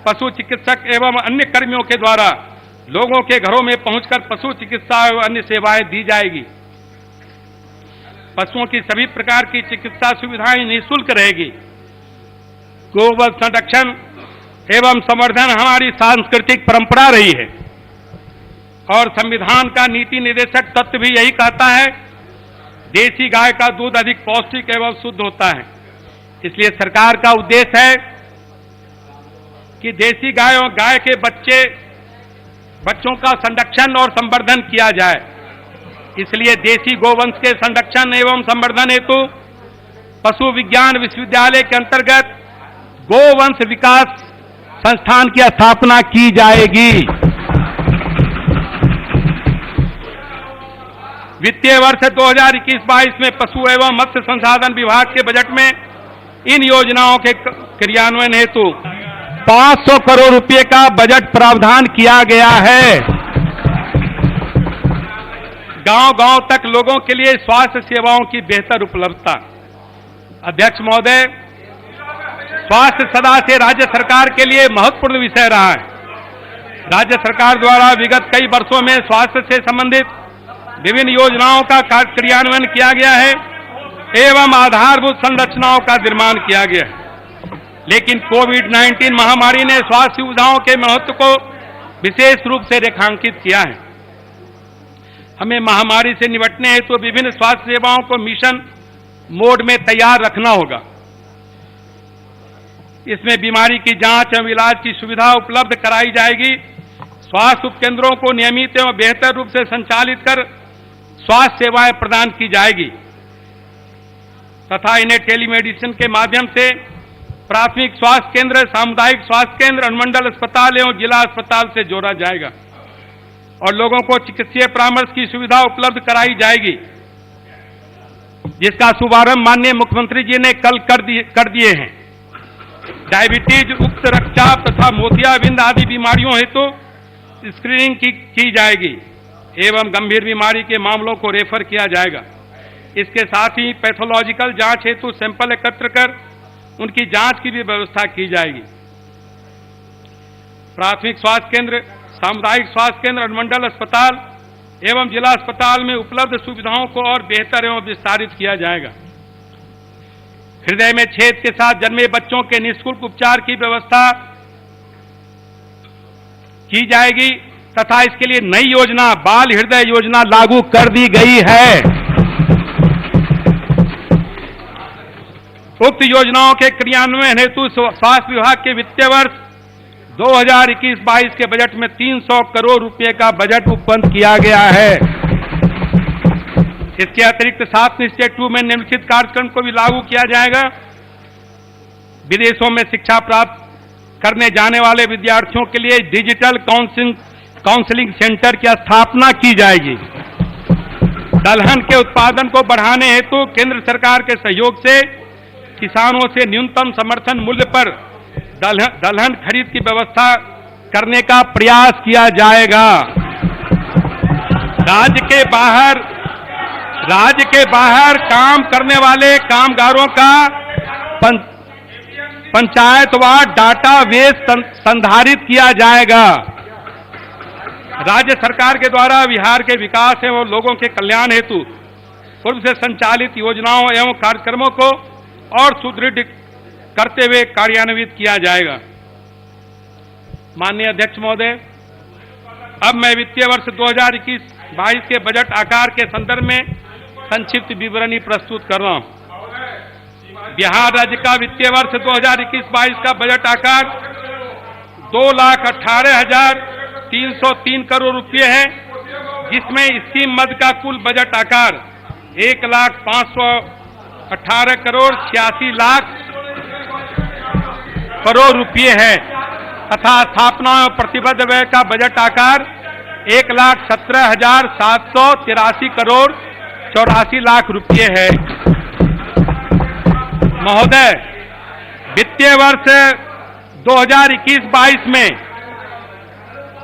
[SPEAKER 1] पशु चिकित्सक एवं अन्य कर्मियों के द्वारा लोगों के घरों में पहुंचकर पशु चिकित्सा एवं अन्य सेवाएं दी जाएगी। पशुओं की सभी प्रकार की चिकित्सा सुविधाएं निःशुल्क रहेगी। गोवध संरक्षण एवं संवर्धन हमारी सांस्कृतिक परंपरा रही है और संविधान का नीति निर्देशक तत्व भी यही कहता है, देसी गाय का दूध अधिक पौष्टिक एवं शुद्ध होता है। इसलिए सरकार का उद्देश्य है कि देसी गाय और गाय के बच्चों का संरक्षण और संवर्धन किया जाए। इसलिए देसी गोवंश के संरक्षण एवं संवर्धन हेतु पशु विज्ञान विश्वविद्यालय के अंतर्गत गोवंश विकास संस्थान की स्थापना की जाएगी। वित्तीय वर्ष 2021-22 में पशु एवं मत्स्य संसाधन विभाग के बजट में इन योजनाओं के क्रियान्वयन हेतु 500 करोड़ रुपए का बजट प्रावधान किया गया है। गांव-गांव तक लोगों के लिए स्वास्थ्य सेवाओं की बेहतर उपलब्धता, अध्यक्ष महोदय, स्वास्थ्य सदा से राज्य सरकार के लिए महत्वपूर्ण विषय रहा है। राज्य सरकार द्वारा विगत कई वर्षों में स्वास्थ्य से संबंधित विभिन्न योजनाओं का क्रियान्वयन किया गया है एवं आधारभूत संरचनाओं का निर्माण किया गया है। लेकिन कोविड-19 महामारी ने स्वास्थ्य सुविधाओं के महत्व को विशेष रूप से रेखांकित किया है। हमें महामारी से निपटने हेतु विभिन्न स्वास्थ्य सेवाओं को मिशन मोड में तैयार रखना होगा। इसमें बीमारी की जांच एवं इलाज की सुविधा उपलब्ध कराई जाएगी। स्वास्थ्य उपकेंद्रों को नियमित एवं बेहतर रूप से संचालित कर स्वास्थ्य सेवाएं प्रदान की जाएगी तथा इन्हें टेलीमेडिसिन के माध्यम से प्राथमिक स्वास्थ्य केंद्र, सामुदायिक स्वास्थ्य केंद्र, अनुमंडल अस्पताल एवं जिला अस्पताल से जोड़ा जाएगा और लोगों को चिकित्सीय परामर्श की सुविधा उपलब्ध कराई जाएगी, जिसका शुभारंभ माननीय मुख्यमंत्री जी ने कल कर दिए हैं। डायबिटीज, उच्च रक्तचाप तथा मोतियाबिंद आदि बीमारियों हेतु स्क्रीनिंग की जाएगी एवं गंभीर बीमारी के मामलों को रेफर किया जाएगा। इसके साथ ही पैथोलॉजिकल जांच हेतु सैंपल एकत्र कर उनकी जांच की भी व्यवस्था की जाएगी। प्राथमिक स्वास्थ्य केंद्र, सामुदायिक स्वास्थ्य केंद्र, अनुमंडल अस्पताल एवं जिला अस्पताल में उपलब्ध सुविधाओं को और बेहतर एवं विस्तारित किया जाएगा। हृदय में छेद के साथ जन्मे बच्चों के निःशुल्क उपचार की व्यवस्था की जाएगी तथा इसके लिए नई योजना बाल हृदय योजना लागू कर दी गई है। उक्त योजनाओं के क्रियान्वयन हेतु स्वास्थ्य विभाग के वित्तीय वर्ष 2021-22 के बजट में 300 करोड़ रुपए का बजट उपलब्ध किया गया है। इसके अतिरिक्त 7 निश्चय 2 में निम्नलिखित कार्यक्रम को भी लागू किया जाएगा। विदेशों में शिक्षा प्राप्त करने जाने वाले विद्यार्थियों के लिए डिजिटल काउंसलिंग सेंटर की स्थापना की जाएगी। दलहन के उत्पादन को बढ़ाने हेतु केंद्र सरकार के सहयोग से किसानों से न्यूनतम समर्थन मूल्य पर दलहन खरीद की व्यवस्था करने का प्रयास किया जाएगा। राज्य के बाहर काम करने वाले कामगारों का पंचायतवार डाटाबेस संधारित किया जाएगा। राज्य सरकार के द्वारा बिहार के विकास एवं लोगों के कल्याण हेतु पूर्व से संचालित योजनाओं एवं कार्यक्रमों को और सुदृढ़ करते हुए कार्यान्वित किया जाएगा। माननीय अध्यक्ष महोदय, अब मैं वित्तीय वर्ष 2021-22 के बजट आकार के संदर्भ में संक्षिप्त विवरणी प्रस्तुत कर रहा हूं। बिहार राज्य का वित्तीय वर्ष 2021-22 का बजट आकार 2,18,303 करोड़ रुपये है, जिसमें स्कीम मद का कुल बजट आकार 1,518 करोड़ 86 लाख करोड़ रुपये है तथा स्थापना और प्रतिबद्ध व्यय का बजट आकार 1,17,783 करोड़ 84 लाख रुपये है। महोदय, वित्तीय वर्ष 2021-22 में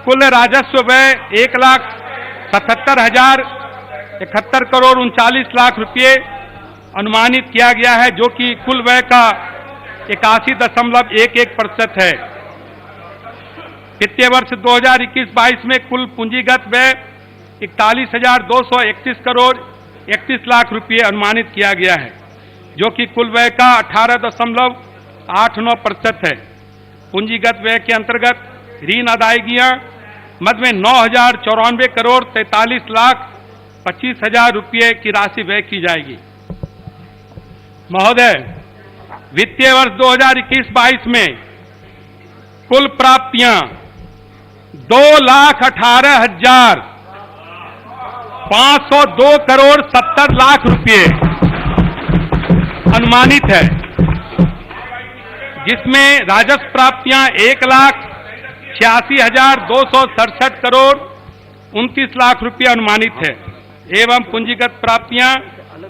[SPEAKER 1] कुल राजस्व व्यय 1,77,071 करोड़ 39 लाख रुपये अनुमानित किया गया है, जो कि कुल व्यय का 81.11% है। वित्तीय वर्ष 2021-22 में कुल पूंजीगत व्यय 41,231 करोड़ 31 लाख रुपये अनुमानित किया गया है, जो कि कुल व्यय का 18.89% है। पूंजीगत व्यय के अंतर्गत ऋण अदायगियां मद में 9,094 करोड़ 43 लाख 25 हजार रुपये की राशि व्यय की जाएगी। महोदय, वित्तीय वर्ष 2021-22 में कुल प्राप्तियां 2,18,502 करोड़ 70 लाख रुपये अनुमानित है, जिसमें राजस्व प्राप्तियां 1,86,267 करोड़ 29 लाख रुपये अनुमानित है एवं पूंजीगत प्राप्तियां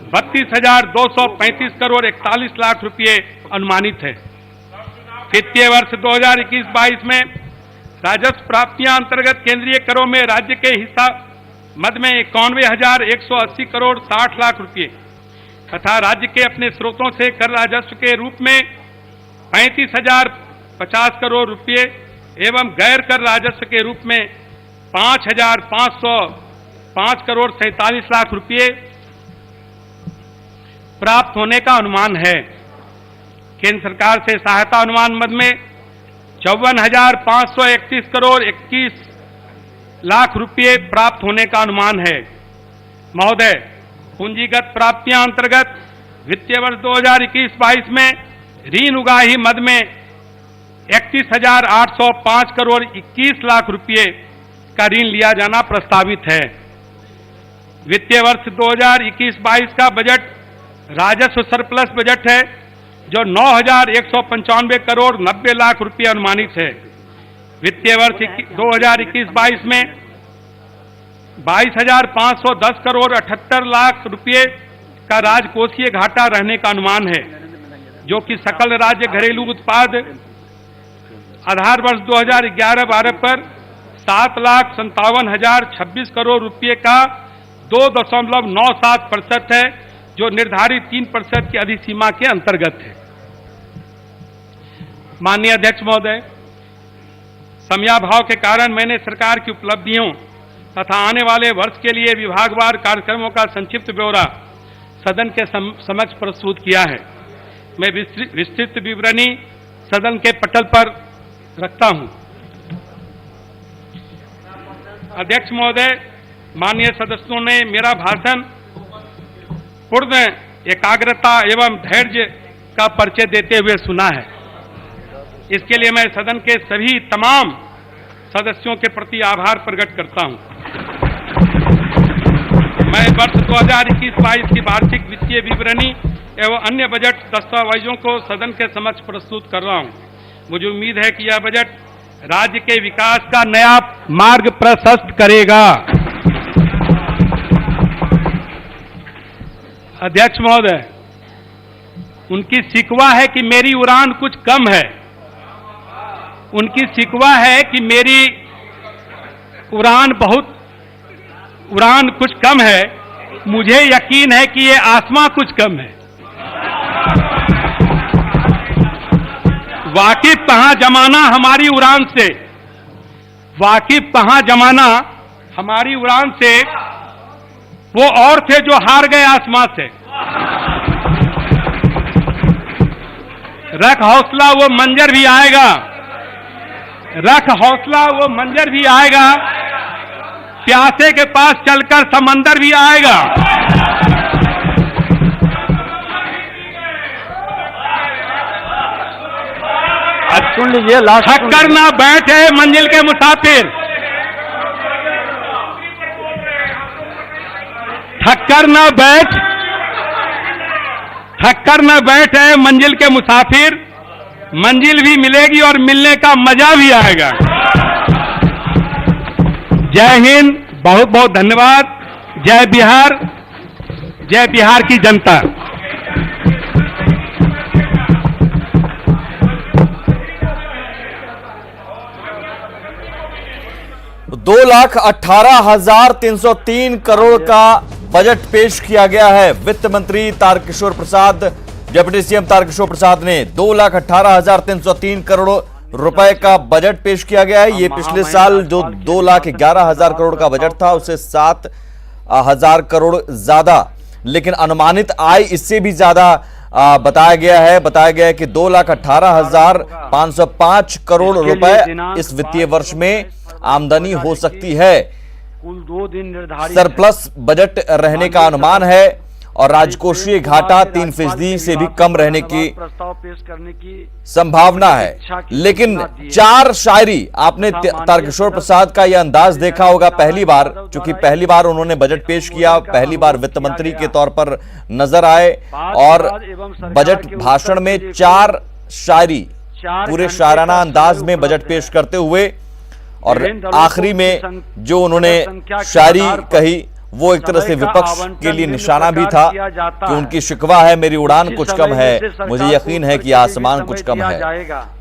[SPEAKER 1] 32,235 करोड़ 41 लाख रुपये अनुमानित है। वित्तीय वर्ष 2021-22 में राजस्व प्राप्तियां अंतर्गत केंद्रीय करों में राज्य के हिस्सा मद में 91,180 करोड़ 60 लाख रुपये तथा राज्य के अपने स्रोतों से कर राजस्व के रूप में 35,050 करोड़ रुपये एवं गैर कर राजस्व के रूप में 5,505 करोड़ 47 लाख रुपये प्राप्त होने का अनुमान है। केंद्र सरकार से सहायता अनुमान मद में 54,531 करोड़ 21 लाख रुपये प्राप्त होने का अनुमान है। महोदय, पूंजीगत प्राप्तियां अंतर्गत वित्तीय वर्ष 2021-22 में ऋण उगाही मद में 31,805 करोड़ 21 लाख रुपये का ऋण लिया जाना प्रस्तावित है। वित्तीय वर्ष 2021-22 का बजट राजस्व सरप्लस बजट है जो 9,195 करोड़ 90 लाख रुपये अनुमानित है। वित्तीय वर्ष 2021-22 में 22,510 करोड़ 78 लाख रुपये का राजकोषीय घाटा रहने का अनुमान है, जो कि सकल राज्य घरेलू उत्पाद आधार वर्ष 2011-12 पर 7,57,026 करोड़ रुपये का 2.97% है, जो निर्धारित 3% की अधिसीमा के अंतर्गत है। माननीय अध्यक्ष महोदय, समयाभाव के कारण मैंने सरकार की उपलब्धियों तथा आने वाले वर्ष के लिए विभागवार कार्यक्रमों का संक्षिप्त ब्यौरा सदन के समक्ष प्रस्तुत किया है। मैं विस्तृत विवरणी सदन के पटल पर रखता हूं। अध्यक्ष महोदय, माननीय सदस्यों ने मेरा भाषण पूर्ण एकाग्रता एवं धैर्य का परिचय देते हुए सुना है। इसके लिए मैं सदन के सभी तमाम सदस्यों के प्रति आभार प्रकट करता हूं। मैं वर्ष 2021-22 की वार्षिक वित्तीय विवरणी एवं अन्य बजट दस्तावेजों को सदन के समक्ष प्रस्तुत कर रहा हूं। मुझे उम्मीद है कि यह बजट राज्य के विकास का नया मार्ग प्रशस्त करेगा। अध्यक्ष महोदय, उनकी शिकवा है कि मेरी उड़ान कुछ कम है। उनकी शिकवा है कि मेरी उड़ान कुछ कम है। मुझे यकीन है कि ये आसमां कुछ कम है। वाकिफ कहां जमाना हमारी उड़ान से, वाकिफ कहां जमाना हमारी उड़ान से वो और थे जो हार गए आसमां से। रख हौसला वो मंजर भी आएगा, रख हौसला वो मंजर भी आएगा, प्यासे के पास चलकर समंदर भी आएगा।
[SPEAKER 3] सुन लीजिए,
[SPEAKER 1] थक कर ना बैठे मंजिल के मुसाफिर, थक कर ना बैठे मंजिल के मुसाफिर, मंजिल भी मिलेगी और मिलने का मजा भी आएगा। जय हिंद, बहुत बहुत धन्यवाद। जय बिहार की जनता।
[SPEAKER 4] 2,18,303 करोड़ का बजट पेश किया गया है। वित्त मंत्री तारकिशोर प्रसाद, डिप्टी सीएम तारकिशोर प्रसाद ने 2,18,303 करोड़ रुपए का बजट पेश किया गया है। ये पिछले साल जो 2,11,000 करोड़ का बजट था उससे 7,000 करोड़ ज्यादा, लेकिन अनुमानित आय इससे भी ज्यादा बताया गया है। बताया गया है कि 2,18,505 करोड़ रुपए इस वित्तीय वर्ष में आमदनी हो सकती है।
[SPEAKER 3] कुल 2 दिन निर्धारित
[SPEAKER 4] सरप्लस बजट रहने का अनुमान है और राजकोषीय घाटा 3% से भी कम रहने की
[SPEAKER 3] प्रस्ताव पेश करने की
[SPEAKER 4] संभावना है। लेकिन 4 शायरी आपने तारकिशोर प्रसाद का यह अंदाज देखा होगा पहली बार, क्योंकि पहली बार उन्होंने बजट पेश किया, पहली बार वित्त मंत्री के तौर पर नजर आए और बजट भाषण में 4 शायरी पूरे शायराना अंदाज में बजट पेश करते हुए और आखिरी में जो उन्होंने शायरी कही वो एक तरह से विपक्ष के लिए निशाना भी था कि उनकी शिकवा है मेरी उड़ान कुछ कम है, मुझे यकीन है कि आसमान कुछ कम है,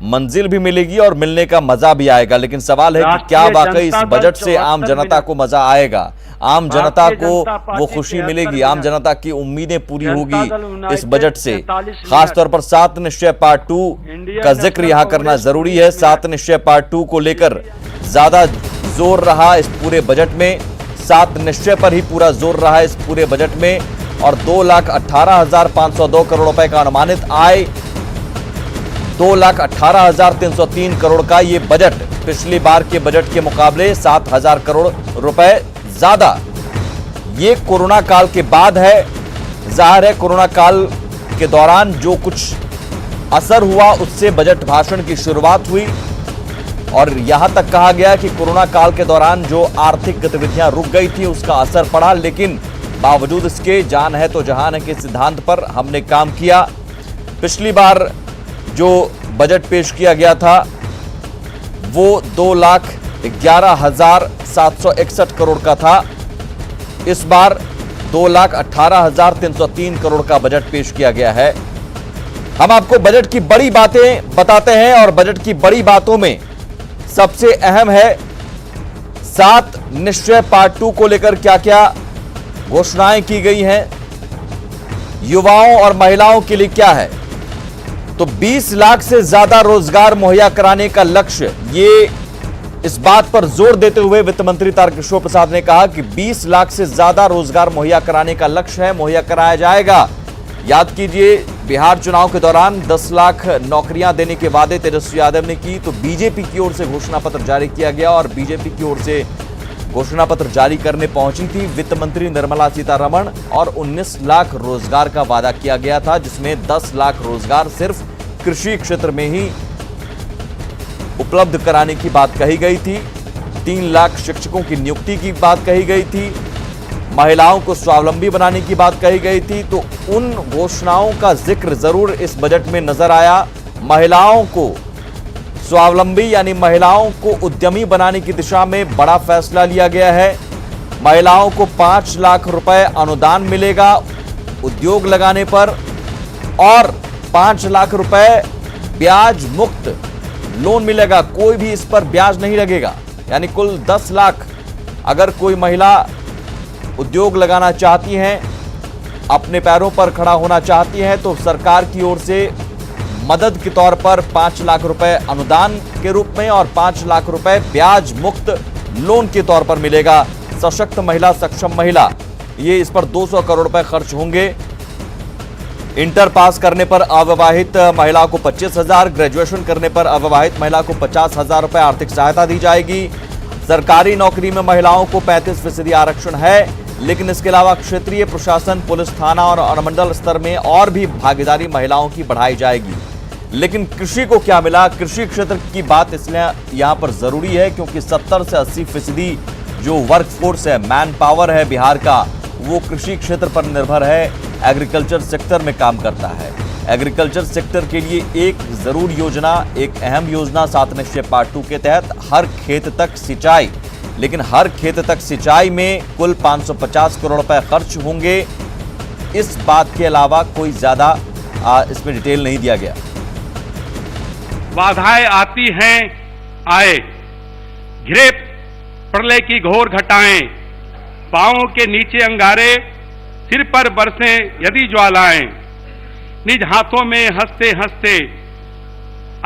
[SPEAKER 4] मंजिल भी मिलेगी और मिलने का मजा भी आएगा। लेकिन सवाल है कि क्या वाकई इस बजट से आम जनता को मजा आएगा, आम जनता को वो खुशी मिलेगी, आम जनता की उम्मीदें पूरी होगी इस बजट से। खासतौर पर 7 निश्चय पार्ट 2 का जिक्र यहां करना जरूरी है। 7 निश्चय पार्ट 2 को लेकर ज्यादा जोर रहा इस पूरे बजट में, 7 निश्चय पर ही पूरा जोर रहा इस पूरे बजट में। और 2,18,502 करोड़ रुपए का अनुमानित आय, 2,18,303 करोड़ का ये बजट पिछली बार के बजट के मुकाबले 7,000 करोड़ रुपए ज्यादा। ये कोरोना काल के बाद है। जाहिर है कोरोना काल के दौरान जो कुछ असर हुआ उससे बजट भाषण की शुरुआत हुई और यहां तक कहा गया कि कोरोना काल के दौरान जो आर्थिक गतिविधियां रुक गई थी उसका असर पड़ा, लेकिन बावजूद इसके जान है तो जहान है के सिद्धांत पर हमने काम किया। पिछली बार जो बजट पेश किया गया था वो 2,11,761 करोड़ का था। इस बार 2,18,303 करोड़ का बजट पेश किया गया है। हम आपको बजट की बड़ी बातें बताते हैं और बजट की बड़ी बातों में सबसे अहम है 7 निश्चय पार्ट 2 को लेकर क्या क्या घोषणाएं की गई हैं, युवाओं और महिलाओं के लिए क्या है। तो 20 लाख से ज्यादा रोजगार मुहैया कराने का लक्ष्य, ये इस बात पर जोर देते हुए वित्त मंत्री तारकिशोर प्रसाद ने कहा कि 20 लाख से ज्यादा रोजगार मुहैया कराने का लक्ष्य है, मुहैया कराया जाएगा। याद कीजिए बिहार चुनाव के दौरान 10 लाख नौकरियां देने के वादे तेजस्वी यादव ने की, तो बीजेपी की ओर से घोषणा पत्र जारी किया गया और बीजेपी की ओर से घोषणा पत्र जारी करने पहुंची थी वित्त मंत्री निर्मला सीतारमण और 19 लाख रोजगार का वादा किया गया था, जिसमें 10 लाख रोजगार सिर्फ कृषि क्षेत्र में ही उपलब्ध कराने की बात कही गई थी। 3 लाख शिक्षकों की नियुक्ति की बात कही गई थी, महिलाओं को स्वावलंबी बनाने की बात कही गई थी। तो उन घोषणाओं का जिक्र जरूर इस बजट में नजर आया। महिलाओं को स्वावलंबी यानी महिलाओं को उद्यमी बनाने की दिशा में बड़ा फैसला लिया गया है। महिलाओं को 5 लाख रुपए अनुदान मिलेगा उद्योग लगाने पर और 5 लाख रुपए ब्याज मुक्त लोन मिलेगा, कोई भी इस पर ब्याज नहीं लगेगा। यानी कुल 10 लाख अगर कोई महिला उद्योग लगाना चाहती हैं, अपने पैरों पर खड़ा होना चाहती हैं, तो सरकार की ओर से मदद के तौर पर 5 लाख रुपए अनुदान के रूप में और 5 लाख रुपए ब्याज मुक्त लोन के तौर पर मिलेगा। सशक्त महिला, सक्षम महिला, ये इस पर 200 करोड़ रुपए खर्च होंगे। इंटर पास करने पर अविवाहित महिला को 25,000, ग्रेजुएशन करने पर अविवाहित महिला को 50,000 रुपए आर्थिक सहायता दी जाएगी। सरकारी नौकरी में महिलाओं को 35% आरक्षण है, लेकिन इसके अलावा क्षेत्रीय प्रशासन, पुलिस थाना और अनुमंडल स्तर में और भी भागीदारी महिलाओं की बढ़ाई जाएगी। लेकिन कृषि को क्या मिला, कृषि क्षेत्र की बात इसलिए यहां पर जरूरी है क्योंकि 70 से 80% जो वर्कफोर्स है, मैन पावर है बिहार का, वो कृषि क्षेत्र पर निर्भर है, एग्रीकल्चर सेक्टर में काम करता है। एग्रीकल्चर सेक्टर के लिए एक जरूर योजना, एक अहम योजना 7 निश्चय पार्ट 2 के तहत हर खेत तक सिंचाई। लेकिन हर खेत तक सिंचाई में कुल 550 करोड़ रुपए खर्च होंगे। इस बात के अलावा कोई ज्यादा इसमें डिटेल नहीं दिया गया।
[SPEAKER 1] बाधाएं आती हैं आए, घिरे प्रलय की घोर घटाएं, पांवों के नीचे अंगारे, सिर पर बरसें यदि ज्वालाएं, निज हाथों में हंसते हंसते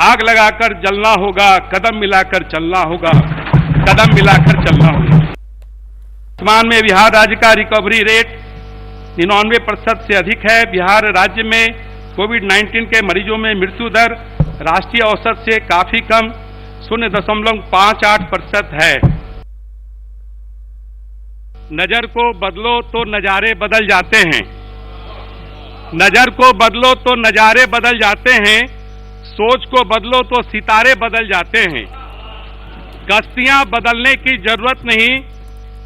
[SPEAKER 1] आग लगाकर जलना होगा, कदम मिलाकर चलना होगा, कदम मिलाकर चलना होगा। वर्तमान में बिहार राज्य का रिकवरी रेट 99% से अधिक है। बिहार राज्य में कोविड-19 के मरीजों में मृत्यु दर राष्ट्रीय औसत से काफी कम 0.58% है। नजर को बदलो तो नजारे बदल जाते हैं, नजर को बदलो तो नजारे बदल जाते हैं, सोच को बदलो तो सितारे बदल जाते हैं। गश्तियां बदलने की जरूरत नहीं,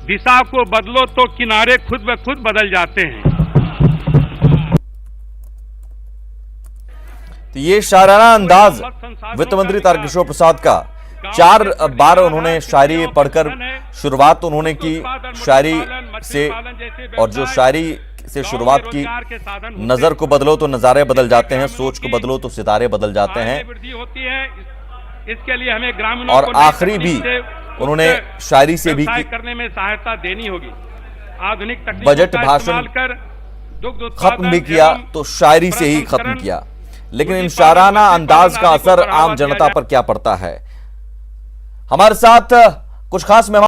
[SPEAKER 1] दिशा को बदलो तो किनारे खुद ब खुद बदल जाते हैं।
[SPEAKER 4] तो ये शाराना अंदाज वित्त मंत्री तारकिशोर प्रसाद का 4 बार उन्होंने शायरी पढ़कर शुरुआत उन्होंने की शायरी से, और जो शायरी से शुरुआत की, नजर को बदलो तो नजारे बदल जाते हैं, सोच को बदलो तो सितारे बदल जाते हैं।
[SPEAKER 1] इसके लिए हमें ग्रामीणों
[SPEAKER 4] और
[SPEAKER 1] को
[SPEAKER 4] आखिरी भी उन्होंने शायरी से भी
[SPEAKER 1] करने में सहायता देनी होगी। आधुनिक
[SPEAKER 4] बजट भाषण खत्म भी किया तो शायरी से ही खत्म किया। लेकिन इन शायराना अंदाज का असर आम जनता पर क्या पड़ता है? हमारे साथ कुछ खास मेहमान